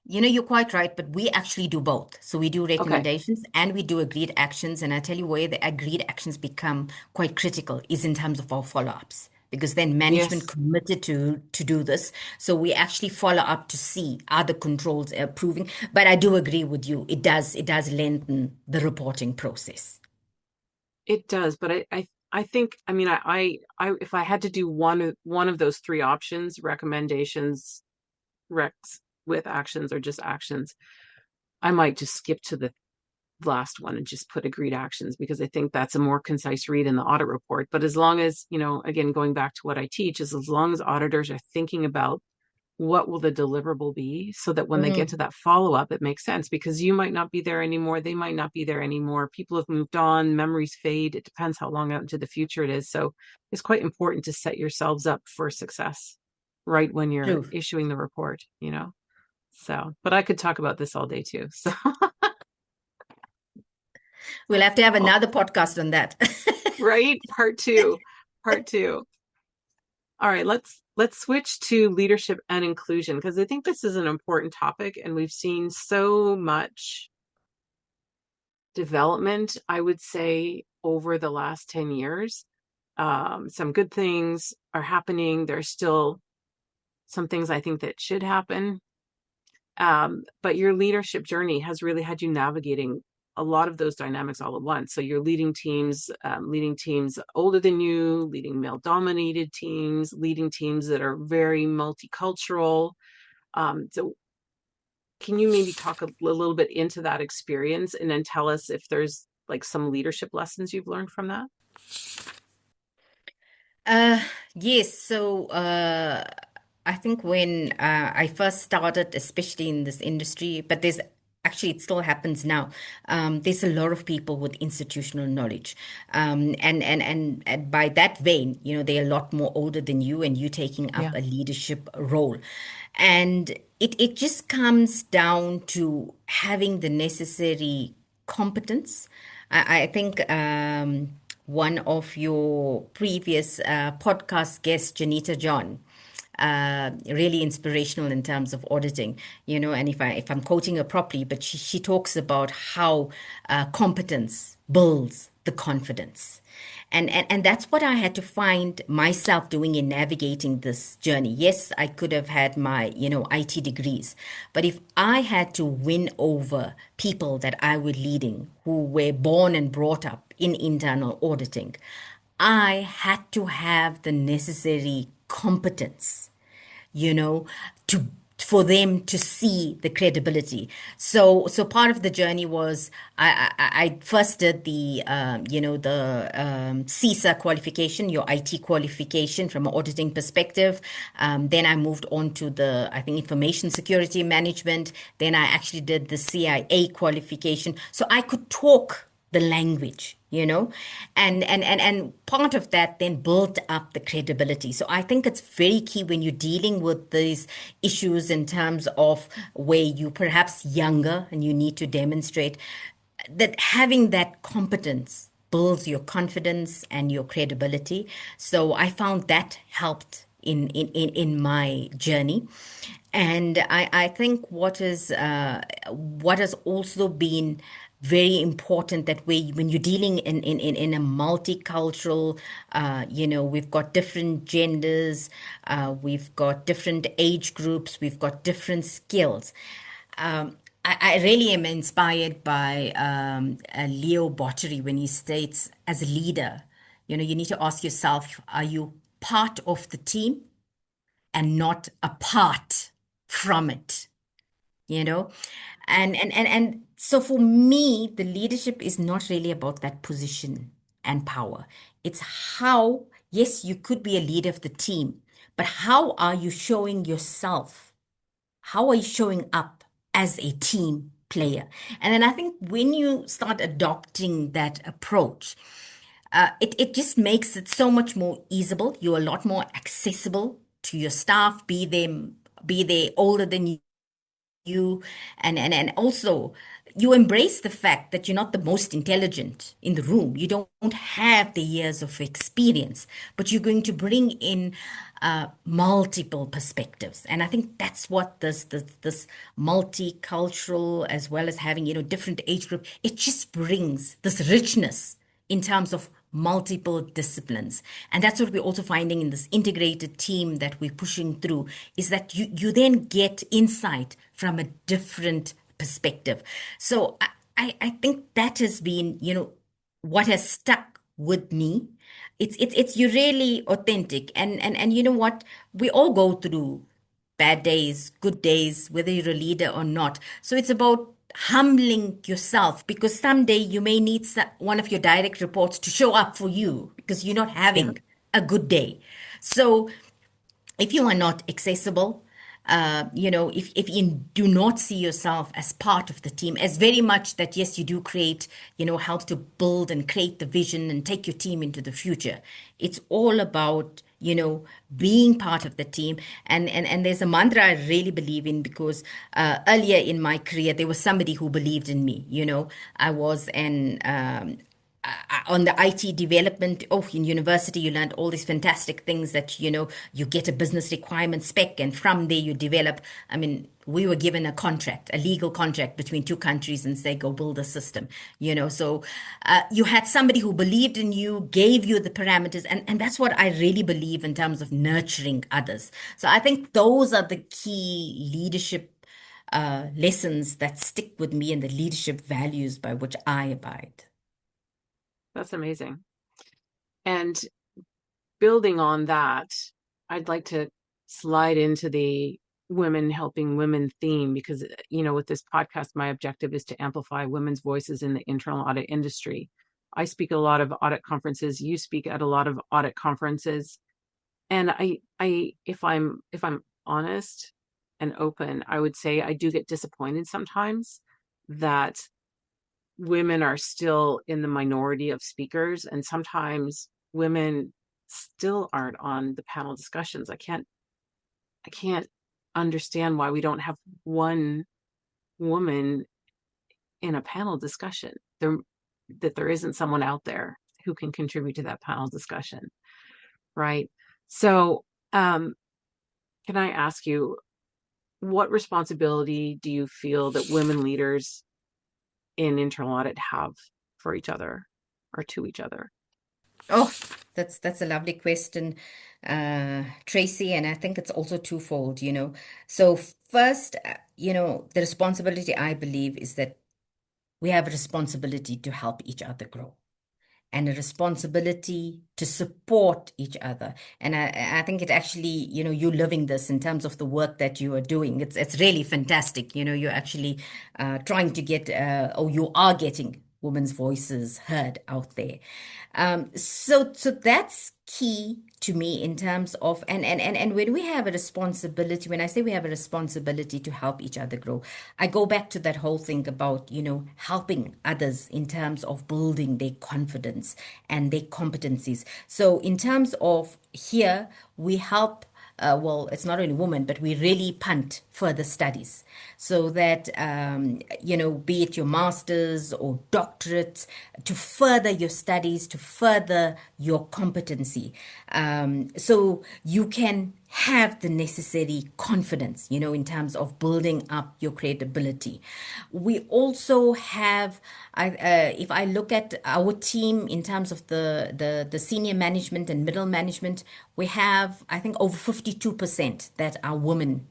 You're quite right, but we actually do both. So we do Okay. recommendations and we do agreed actions. And I tell you where the agreed actions become quite critical is in terms of our follow-ups, because then management Yes, committed to do this. So we actually follow up to see are the controls approving. But I do agree with you. It does lengthen the reporting process. it does. But I think, I mean, I if I had to do one of those three options, recommendations, recs with actions, or just actions, I might just skip to the last one and just put agreed actions, because I think that's a more concise read in the audit report. But as long as, again, going back to what I teach, is as long as auditors are thinking about what will the deliverable be, so that when they get to that follow-up, it makes sense, because you might not be there anymore. They might not be there anymore. People have moved on, memories fade. It depends how long out into the future it is. So it's quite important to set yourselves up for success right when you're True. issuing the report. So, but I could talk about this all day too. So, We'll have to have another podcast on that. right? Part two. Part two. All right, let's switch to leadership and inclusion, because I think this is an important topic, and we've seen so much development, I would say, over the last 10 years. Some good things are happening. There's still some things I think that should happen. But your leadership journey has really had you navigating a lot of those dynamics all at once. So you're leading teams older than you, leading male-dominated teams, leading teams that are very multicultural. So can you maybe talk a little bit into that experience, and then tell us if there's like some leadership lessons you've learned from that? Uh, yes. So I think when I first started, especially in this industry, but there's actually it still happens now. There's a lot of people with institutional knowledge, and by that vein, they're a lot more older than you, and you taking up Yeah. a leadership role, and it just comes down to having the necessary competence. I think one of your previous podcast guests, Janita John, really inspirational in terms of auditing, and if I'm quoting her properly, but she talks about how competence builds the confidence. And that's what I had to find myself doing in navigating this journey. Yes, I could have had my, IT degrees, but if I had to win over people that I were leading who were born and brought up in internal auditing, I had to have the necessary competence, you know, to for them to see the credibility. So part of the journey was I first did the the CISA qualification, your IT qualification from an auditing perspective. Then I moved on to the, I think, information security management. Then I actually did the CIA qualification, so I could talk the language, and part of that then built up the credibility. So I think it's very key when you're dealing with these issues in terms of where you perhaps younger and you need to demonstrate that having that competence builds your confidence and your credibility. So I found that helped in my journey. And I think what has also been very important, that way when you're dealing in a multicultural, we've got different genders, we've got different age groups, we've got different skills. I really am inspired by Leo Bottery when he states, as a leader, you need to ask yourself, are you part of the team and not apart from it? you know and so for me, the leadership is not really about that position and power. It's how, yes, you could be a leader of the team, but how are you showing yourself? How are you showing up as a team player? And then I think when you start adopting that approach, it just makes it so much more easable. You're a lot more accessible to your staff, be they older than you, and also you embrace the fact that you're not the most intelligent in the room. You don't have the years of experience, but you're going to bring in multiple perspectives. And I think that's what this multicultural, as well as having, different age group, it just brings this richness in terms of multiple disciplines. And that's what we're also finding in this integrated team that we're pushing through, is that you then get insight from a different perspective. So I think that has been, what has stuck with me. It's you're really authentic, and you know what? We all go through bad days, good days, whether you're a leader or not. So it's about humbling yourself, because someday you may need one of your direct reports to show up for you because you're not Yeah. having a good day. So if you are not accessible, if you do not see yourself as part of the team, as very much that, yes, you do create, help to build and create the vision and take your team into the future. It's all about, being part of the team. And there's a mantra I really believe in, because earlier in my career, there was somebody who believed in me. I was on the IT development. Oh, in university, you learned all these fantastic things that, you get a business requirement spec, and from there you develop. I mean, we were given a contract, a legal contract between two countries, and say, go build a system, So you had somebody who believed in you, gave you the parameters. And that's what I really believe in terms of nurturing others. So I think those are the key leadership lessons that stick with me, and the leadership values by which I abide. That's amazing. And building on that, I'd like to slide into the women helping women theme, because, with this podcast, my objective is to amplify women's voices in the internal audit industry. I speak at a lot of audit conferences. You speak at a lot of audit conferences. And if I'm honest and open, I would say I do get disappointed sometimes that women are still in the minority of speakers, and sometimes women still aren't on the panel discussions. I can't understand why we don't have one woman in a panel discussion. That there isn't someone out there who can contribute to that panel discussion, right? So can I ask you, what responsibility do you feel that women leaders in internal audit have for each other or to each other? Oh, that's a lovely question, Tracy, and I think it's also twofold, you know. So first, the responsibility I believe is that we have a responsibility to help each other grow and a responsibility to support each other. And I think it actually, you're living this in terms of the work that you are doing. It's really fantastic. You're actually trying to get, or you are getting women's voices heard out there. So that's key to me in terms of and when we have a responsibility, when I say we have a responsibility to help each other grow, I go back to that whole thing about helping others in terms of building their confidence and their competencies. So in terms of here, we help, well, it's not only women, but we really punt further studies so that, be it your master's or doctorate, to further your studies, to further your competency. So you can have the necessary confidence, in terms of building up your credibility. We also have, if I look at our team in terms of the senior management and middle management, we have, I think, over 52% that are women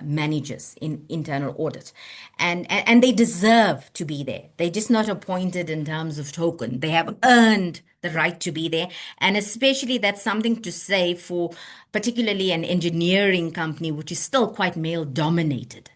managers in internal audit, and they deserve to be there. They're just not appointed in terms of token. They have earned the right to be there, and especially that's something to say for particularly an engineering company, which is still quite male dominated.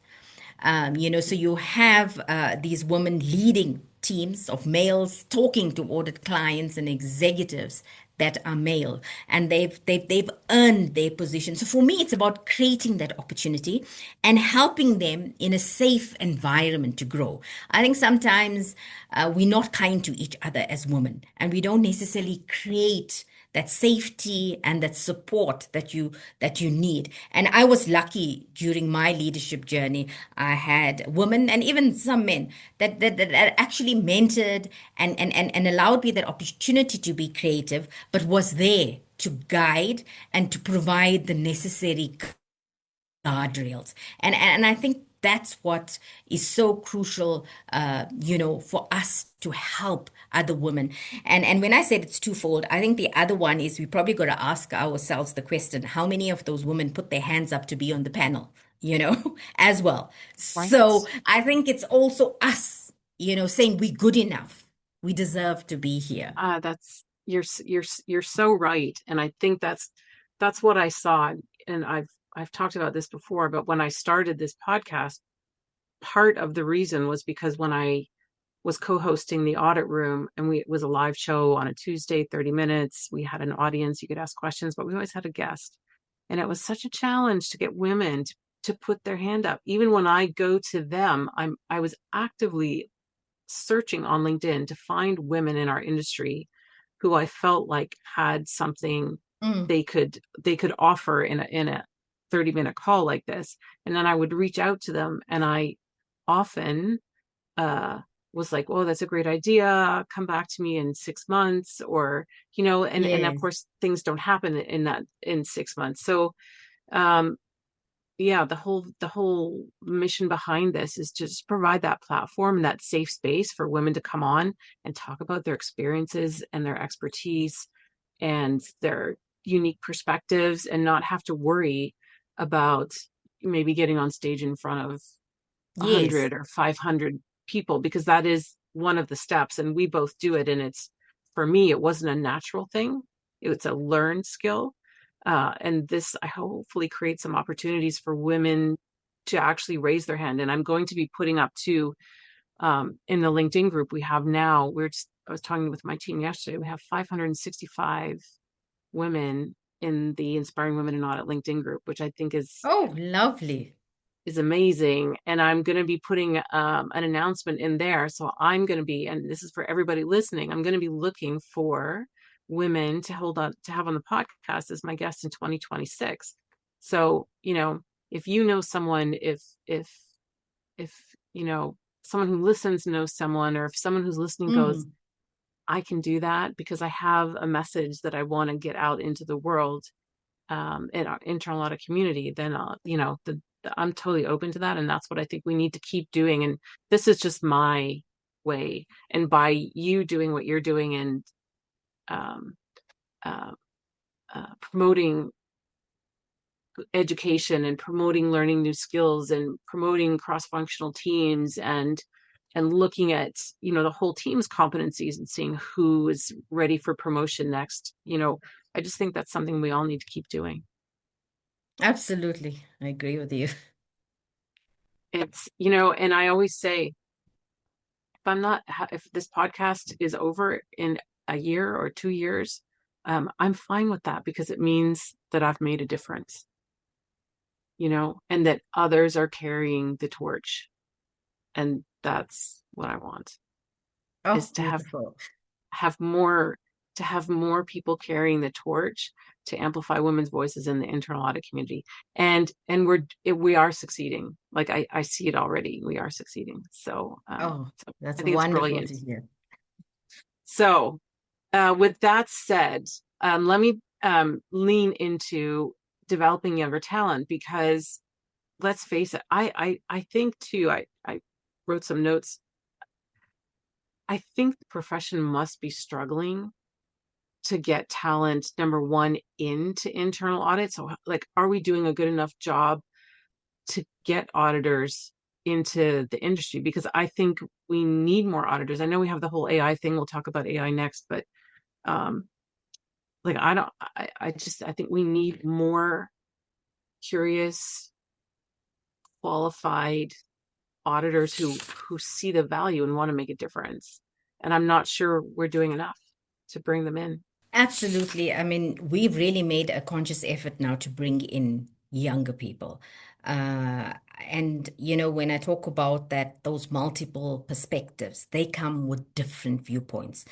So you have these women leading teams of males talking to audit clients and executives that are male, and they've earned their position. So for me, it's about creating that opportunity and helping them in a safe environment to grow. I think sometimes we're not kind to each other as women, and we don't necessarily create that safety and that support that you need. And I was lucky during my leadership journey. I had women and even some men that actually mentored and allowed me that opportunity to be creative, but was there to guide and to provide the necessary guardrails. And I think that's what is so crucial, for us to help other women. And when I said it's twofold, I think the other one is we probably got to ask ourselves the question, how many of those women put their hands up to be on the panel, as well. Right. So I think it's also us, saying we're good enough. We deserve to be here. That's you're so right, and I think that's what I saw, and I've talked about this before. But when I started this podcast, part of the reason was because when I was co-hosting the audit room, and it was a live show on a Tuesday, 30 minutes. We had an audience, you could ask questions, but we always had a guest, and it was such a challenge to get women to put their hand up. Even when I go to them, I was actively searching on LinkedIn to find women in our industry who I felt like had something Mm, they could offer in a 30-minute call like this. And then I would reach out to them, and I often uh was like, "Oh, that's a great idea. Come back to me in 6 months," or and of yes. course things don't happen in 6 months. So um yeah, the whole mission behind this is to just provide that platform and that safe space for women to come on and talk about their experiences and their expertise and their unique perspectives, and not have to worry about maybe getting on stage in front of Yes. 100 or 500 people, because that is one of the steps, and we both do it. And it's, for me, it wasn't a natural thing, it's a learned skill. And this, I hopefully create some opportunities for women to actually raise their hand. And I'm going to be putting up too, in the LinkedIn group we have now. I was talking with my team yesterday, we have 565 women in the Inspiring Women in Audit LinkedIn group, which I think Oh, lovely. is amazing. And I'm going to be putting an announcement in there. So I'm going to be, and this is for everybody listening, I'm going to be looking for women to have on the podcast as my guest in 2026. So, if you know someone, if someone who listens knows someone, or if someone who's listening goes, Mm, I can do that because I have a message that I want to get out into the world, in our internal audit community, then I'm totally open to that, and that's what I think we need to keep doing. And this is just my way. And by you doing what you're doing and um, uh, promoting education and promoting learning new skills and promoting cross-functional teams and looking at the whole team's competencies and seeing who is ready for promotion next, I just think that's something we all need to keep doing. Absolutely. I agree with you. It's and I always say, if this podcast is over in a year or 2 years, I'm fine with that, because it means that I've made a difference, and that others are carrying the torch. And that's what I want, Oh, is to beautiful. have more people carrying the torch to amplify women's voices in the internal audit community. And we are succeeding. Like I see it already. We are succeeding. So, so That's I think it's wonderful brilliant. to hear. So, with that said, let me lean into developing younger talent, because let's face it, I think too, I wrote some notes. I think the profession must be struggling to get talent, number one, into internal audit. So, like, are we doing a good enough job to get auditors into the industry? Because I think we need more auditors. I know we have the whole AI thing. We'll talk about AI next, but like, I think we need more curious, qualified auditors who see the value and want to make a difference. And I'm not sure we're doing enough to bring them in. Absolutely. I mean, we've really made a conscious effort now to bring in younger people. Uh, when I talk about that, those multiple perspectives, they come with different viewpoints.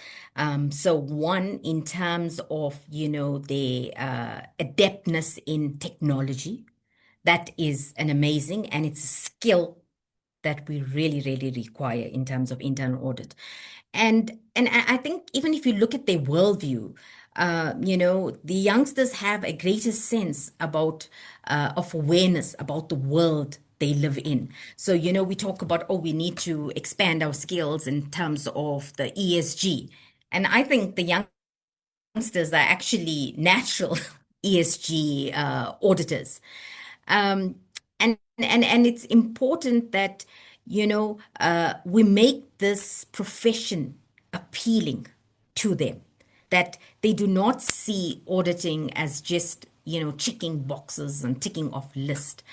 So one, in terms of, the adeptness in technology, that is an amazing, and it's a skill that we really, really require in terms of internal audit. And I think even if you look at their worldview, the youngsters have a greater sense of awareness about the world they live in. So, we talk about, oh, we need to expand our skills in terms of the ESG. And I think the youngsters are actually natural ESG auditors. Um, and it's important that we make this profession appealing to them, that they do not see auditing as just checking boxes and ticking off list,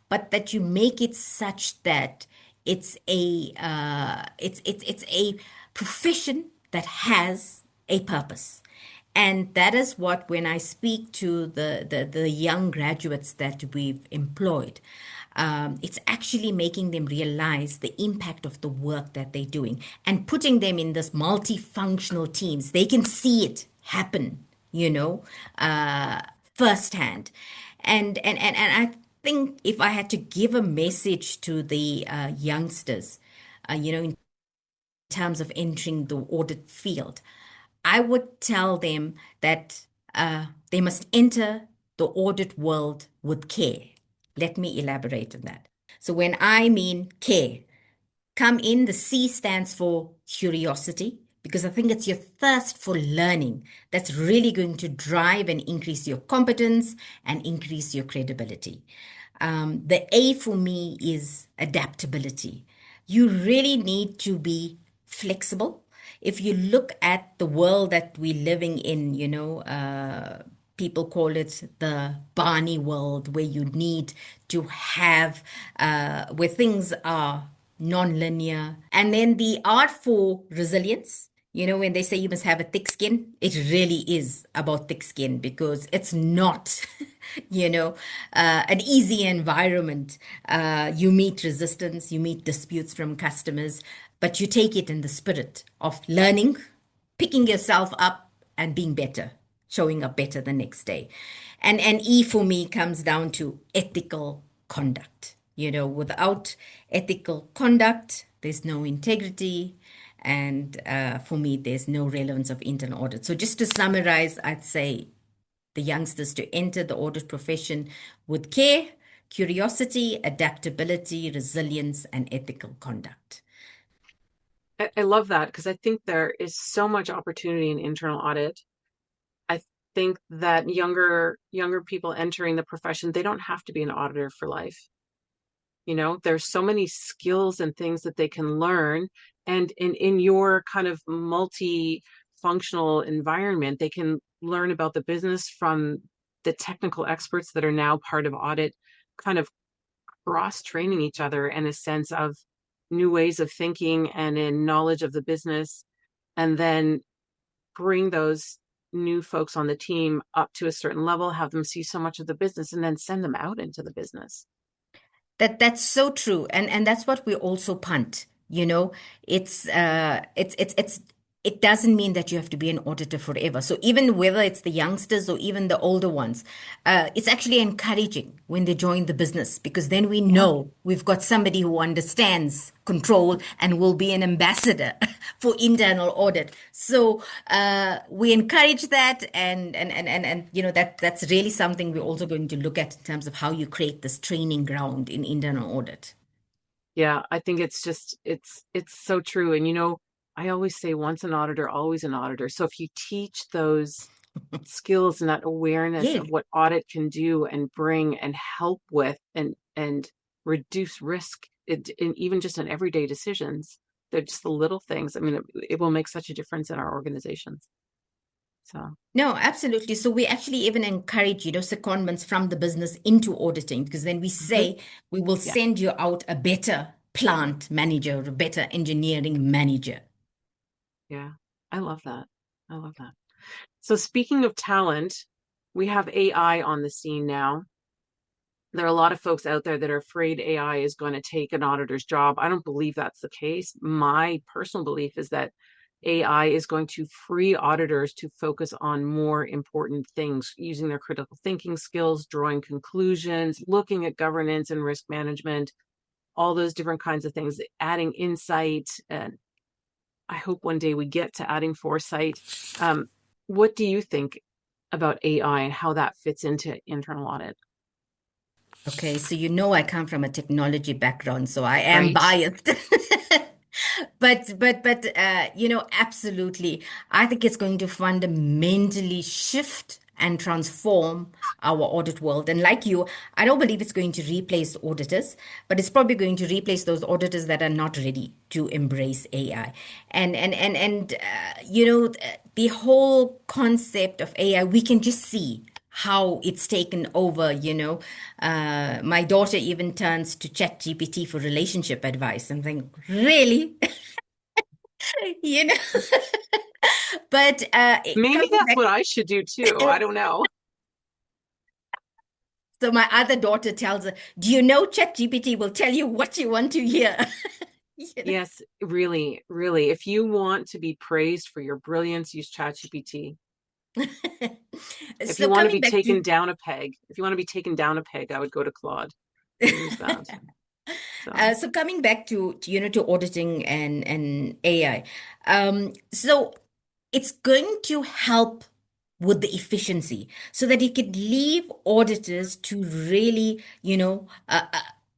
but that you make it such that it's a profession that has a purpose. And that is what, when I speak to the young graduates that we've employed, it's actually making them realize the impact of the work that they're doing and putting them in this multifunctional teams. They can see it happen, firsthand. And I think if I had to give a message to the youngsters, in terms of entering the audit field, I would tell them that they must enter the audit world with care. Let me elaborate on that. So, when I mean care, come in, the C stands for curiosity, because I think it's your thirst for learning that's really going to drive and increase your competence and increase your credibility. The A for me is adaptability. You really need to be flexible. If you look at the world that we're living in, people call it the Barney world, where you need to have, where things are non-linear. And then the art for resilience. When they say you must have a thick skin, it really is about thick skin, because it's not, an easy environment. You meet resistance, you meet disputes from customers, but you take it in the spirit of learning, picking yourself up, and being better, showing up better the next day. And E for me comes down to ethical conduct. Without ethical conduct, there's no integrity. And for me, there's no relevance of internal audit. So just to summarize, I'd say the youngsters to enter the audit profession with care, curiosity, adaptability, resilience, and ethical conduct. I love that because I think there is so much opportunity in internal audit. I think that younger people entering the profession, they don't have to be an auditor for life. There's so many skills and things that they can learn. And in your kind of multi-functional environment, they can learn about the business from the technical experts that are now part of audit, kind of cross-training each other in a sense of new ways of thinking and in knowledge of the business, and then bring those new folks on the team up to a certain level, have them see so much of the business, and then send them out into the business. That's so true, and that's what we also punt. It's it doesn't mean that you have to be an auditor forever. So even whether it's the youngsters or even the older ones, it's actually encouraging when they join the business, because then we know we've got somebody who understands control and will be an ambassador for internal audit. So we encourage that, and that's really something we're also going to look at in terms of how you create this training ground in internal audit. Yeah, I think it's so true. And I always say once an auditor, always an auditor. So if you teach those skills and that awareness Yeah. of what audit can do and bring and help with and reduce risk in even just in everyday decisions, they're just the little things. I mean, it will make such a difference in our organizations. So No, absolutely. So we actually even encourage, secondments from the business into auditing, because then we say we will yeah, send you out a better plant manager or a better engineering manager. yeah, I love that. I love that. So speaking of talent, we have AI on the scene now. There are a lot of folks out there that are afraid AI is going to take an auditor's job. I don't believe that's the case. My personal belief is that AI is going to free auditors to focus on more important things, using their critical thinking skills, drawing conclusions, looking at governance and risk management, all those different kinds of things, adding insight. And I hope one day we get to adding foresight. What do you think about AI and how that fits into internal audit? Okay, so I come from a technology background, so I am Right? biased. But absolutely. I think it's going to fundamentally shift and transform our audit world. And like you, I don't believe it's going to replace auditors, but it's probably going to replace those auditors that are not ready to embrace AI. And the whole concept of AI, we can just see how it's taken over. My daughter even turns to ChatGPT for relationship advice. I'm thinking, really? you know but Maybe coming that's back, what I should do too. I don't know. so my other daughter tells her, do you know ChatGPT will tell you what you want to hear? You know? Yes, really, really. If you want to be praised for your brilliance, use ChatGPT. If you So want to coming be back taken to down a peg, I would go to Claude and use that. So, so coming back to auditing and AI. So it's going to help with the efficiency so that it could leave auditors to really,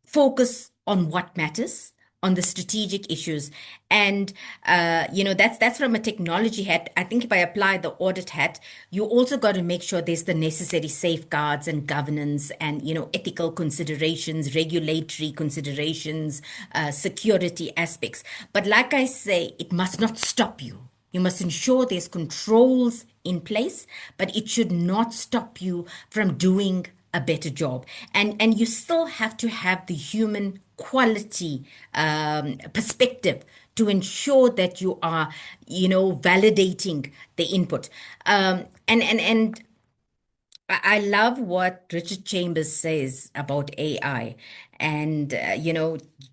focus on what matters, on the strategic issues. And that's from a technology hat. I think if I apply the audit hat, you also got to make sure there's the necessary safeguards and governance and ethical considerations, regulatory considerations, security aspects. But like I say, it must not stop you. You must ensure there's controls in place, but it should not stop you from doing a better job. And you still have to have the human quality perspective to ensure that you are, validating the input. And I love what Richard Chambers says about AI. And,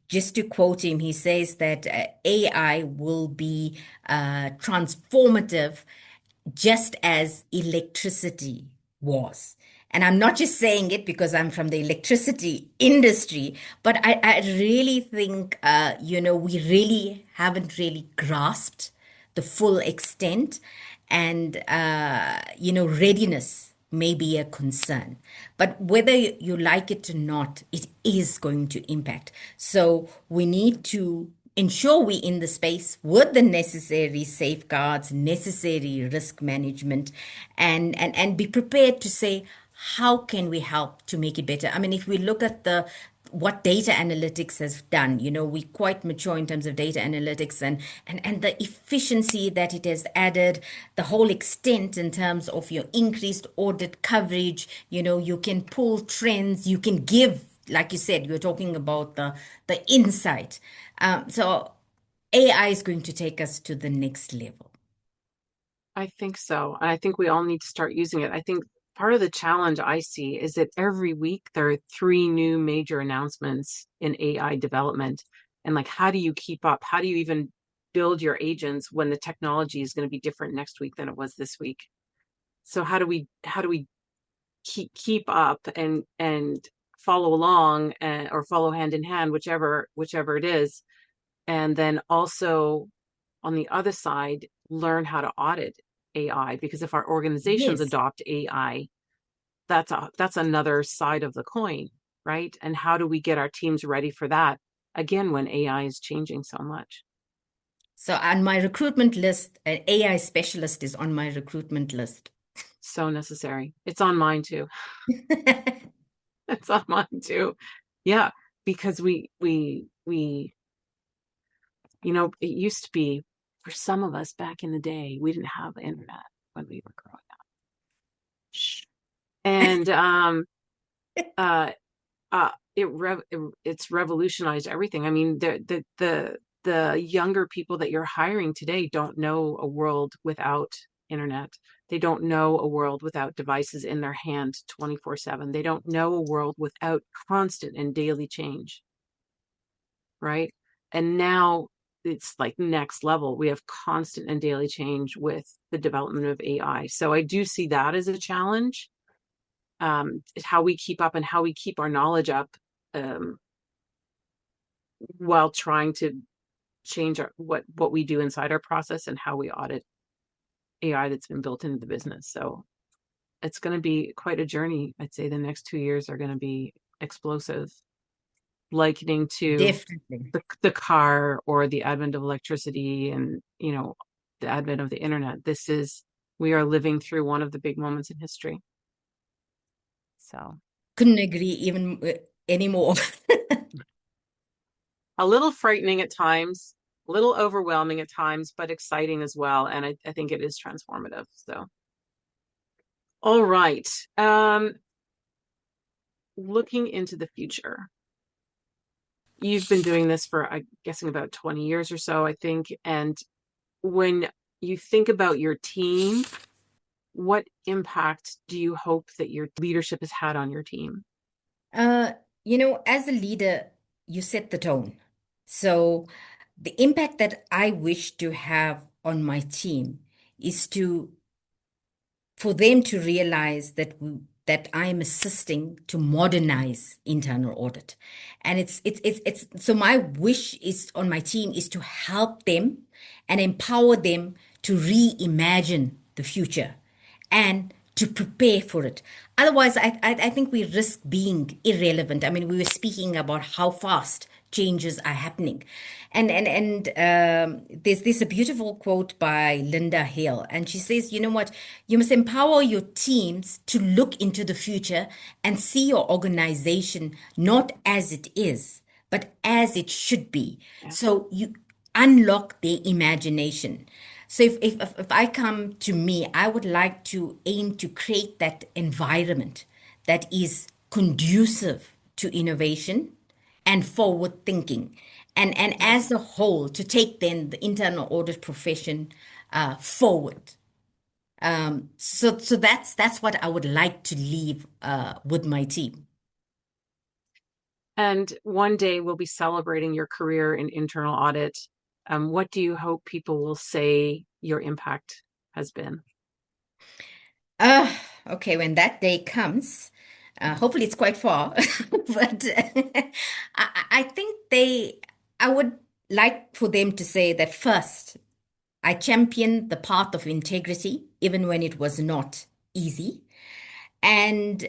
just to quote him, he says that AI will be transformative just as electricity was. And I'm not just saying it because I'm from the electricity industry, but I really think, we really haven't really grasped the full extent and, readiness may be a concern. But whether you like it or not, it is going to impact. So we need to ensure we're in the space with the necessary safeguards, necessary risk management, and be prepared to say, how can we help to make it better? I mean, if we look at the what data analytics has done, we're quite mature in terms of data analytics and the efficiency that it has added, the whole extent in terms of your increased audit coverage. You can pull trends, you can give, like you said, you're talking about the insight. So AI is going to take us to the next level. I think so. I think we all need to start using it. I think part of the challenge I see is that every week there are 3 new major announcements in AI development. And like, how do you keep up? How do you even build your agents when the technology is going to be different next week than it was this week? So how do we keep up and follow along or follow hand in hand, whichever it is, and then also on the other side learn how to audit AI, because if our organizations Yes. adopt AI, that's another side of the coin, right? And how do we get our teams ready for that again when AI is changing so much? So on my recruitment list, an AI specialist is on my recruitment list. So necessary. It's on mine too. It's on mine too. Yeah, because we it used to be for some of us back in the day, we didn't have the internet when we were growing up. Shh. And it's revolutionized everything. I mean, the younger people that you're hiring today don't know a world without internet. They don't know a world without devices in their hand 24/7. They don't know a world without constant and daily change, right? And now it's like next level. We have constant and daily change with the development of AI. So I do see that as a challenge. How we keep up and how we keep our knowledge up while trying to change what we do inside our process and how we audit AI that's been built into the business. So it's going to be quite a journey. I'd say the next 2 years are going to be explosive, likening to Definitely. the car or the advent of electricity and the advent of the internet. We are living through one of the big moments in history. So Couldn't agree even anymore. a little frightening at times, a little overwhelming at times, but exciting as well. And I think it is transformative. So, all right. Looking into the future, you've been doing this for, I'm guessing, about 20 years or so, I think. And when you think about your team, what impact do you hope that your leadership has had on your team? As a leader, you set the tone. So the impact that I wish to have on my team is for them to realize that I'm assisting to modernize internal audit. And it's so my wish is on my team is to help them and empower them to reimagine the future and to prepare for it. Otherwise, I think we risk being irrelevant. I mean, we were speaking about how fast changes are happening. And there's a beautiful quote by Linda Hale, and she says, you know what, you must empower your teams to look into the future and see your organization not as it is, but as it should be. Yeah. So you unlock their imagination. So if I come to me, I would like to aim to create that environment that is conducive to innovation and forward thinking. And as a whole, to take then the internal audit profession forward. So that's what I would like to leave with my team. And one day we'll be celebrating your career in internal audit. What do you hope people will say your impact has been? Okay, when that day comes, hopefully it's quite far, but I think I would like for them to say that first, I championed the path of integrity, even when it was not easy. and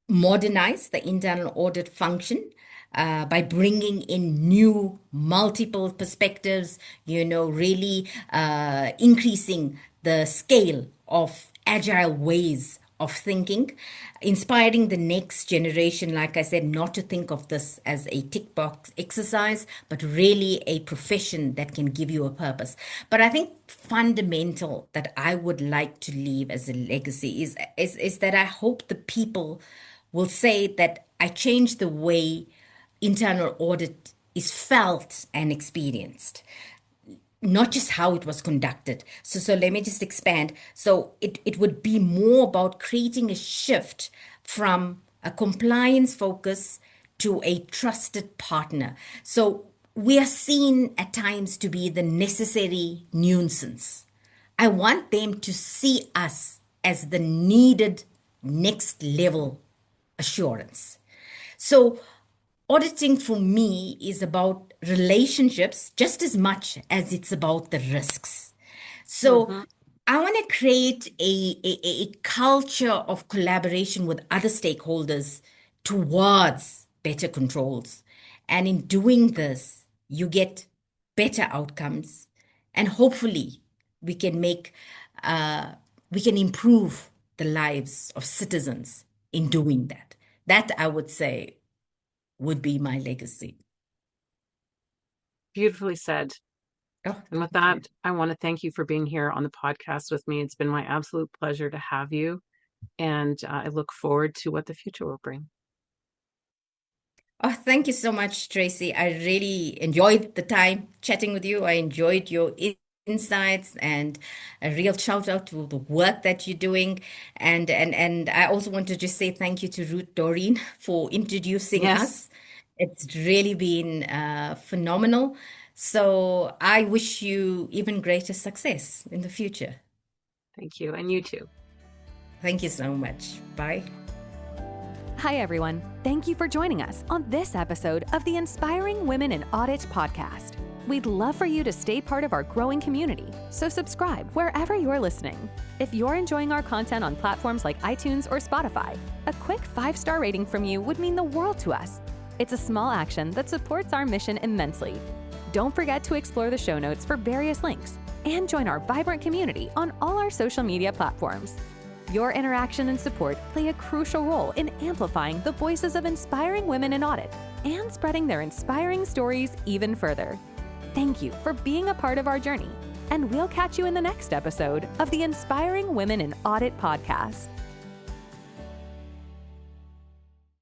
modernize the internal audit function by bringing in new multiple perspectives, really increasing the scale of agile ways of thinking, inspiring the next generation, like I said, not to think of this as a tick box exercise, but really a profession that can give you a purpose. But I think fundamental that I would like to leave as a legacy is that I hope the people will say that I changed the way internal audit is felt and experienced, not just how it was conducted. So let me just expand. So it would be more about creating a shift from a compliance focus to a trusted partner. So we are seen at times to be the necessary nuisance. I want them to see us as the needed next level assurance. So auditing for me is about relationships just as much as it's about the risks. So Mm-hmm. I want to create a culture of collaboration with other stakeholders towards better controls. And in doing this, you get better outcomes. And hopefully, we can make, we can improve the lives of citizens in doing that. That I would say would be my legacy. Beautifully said. Oh, And with thank you. that, I want to thank you for being here on the podcast with me. It's been my absolute pleasure to have you. And I look forward to what the future will bring. Oh, thank you so much, Tracy. I really enjoyed the time chatting with you. I enjoyed your insights, and a real shout out to the work that you're doing. And I also want to just say thank you to Ruth Doreen for introducing Yes. us. It's really been phenomenal. So I wish you even greater success in the future. Thank you. And you too. Thank you so much. Bye. Hi, everyone. Thank you for joining us on this episode of the Inspiring Women in Audit podcast. We'd love for you to stay part of our growing community, so subscribe wherever you're listening. If you're enjoying our content on platforms like iTunes or Spotify, a quick 5-star rating from you would mean the world to us. It's a small action that supports our mission immensely. Don't forget to explore the show notes for various links and join our vibrant community on all our social media platforms. Your interaction and support play a crucial role in amplifying the voices of inspiring women in audit and spreading their inspiring stories even further. Thank you for being a part of our journey, and we'll catch you in the next episode of the Inspiring Women in Audit podcast.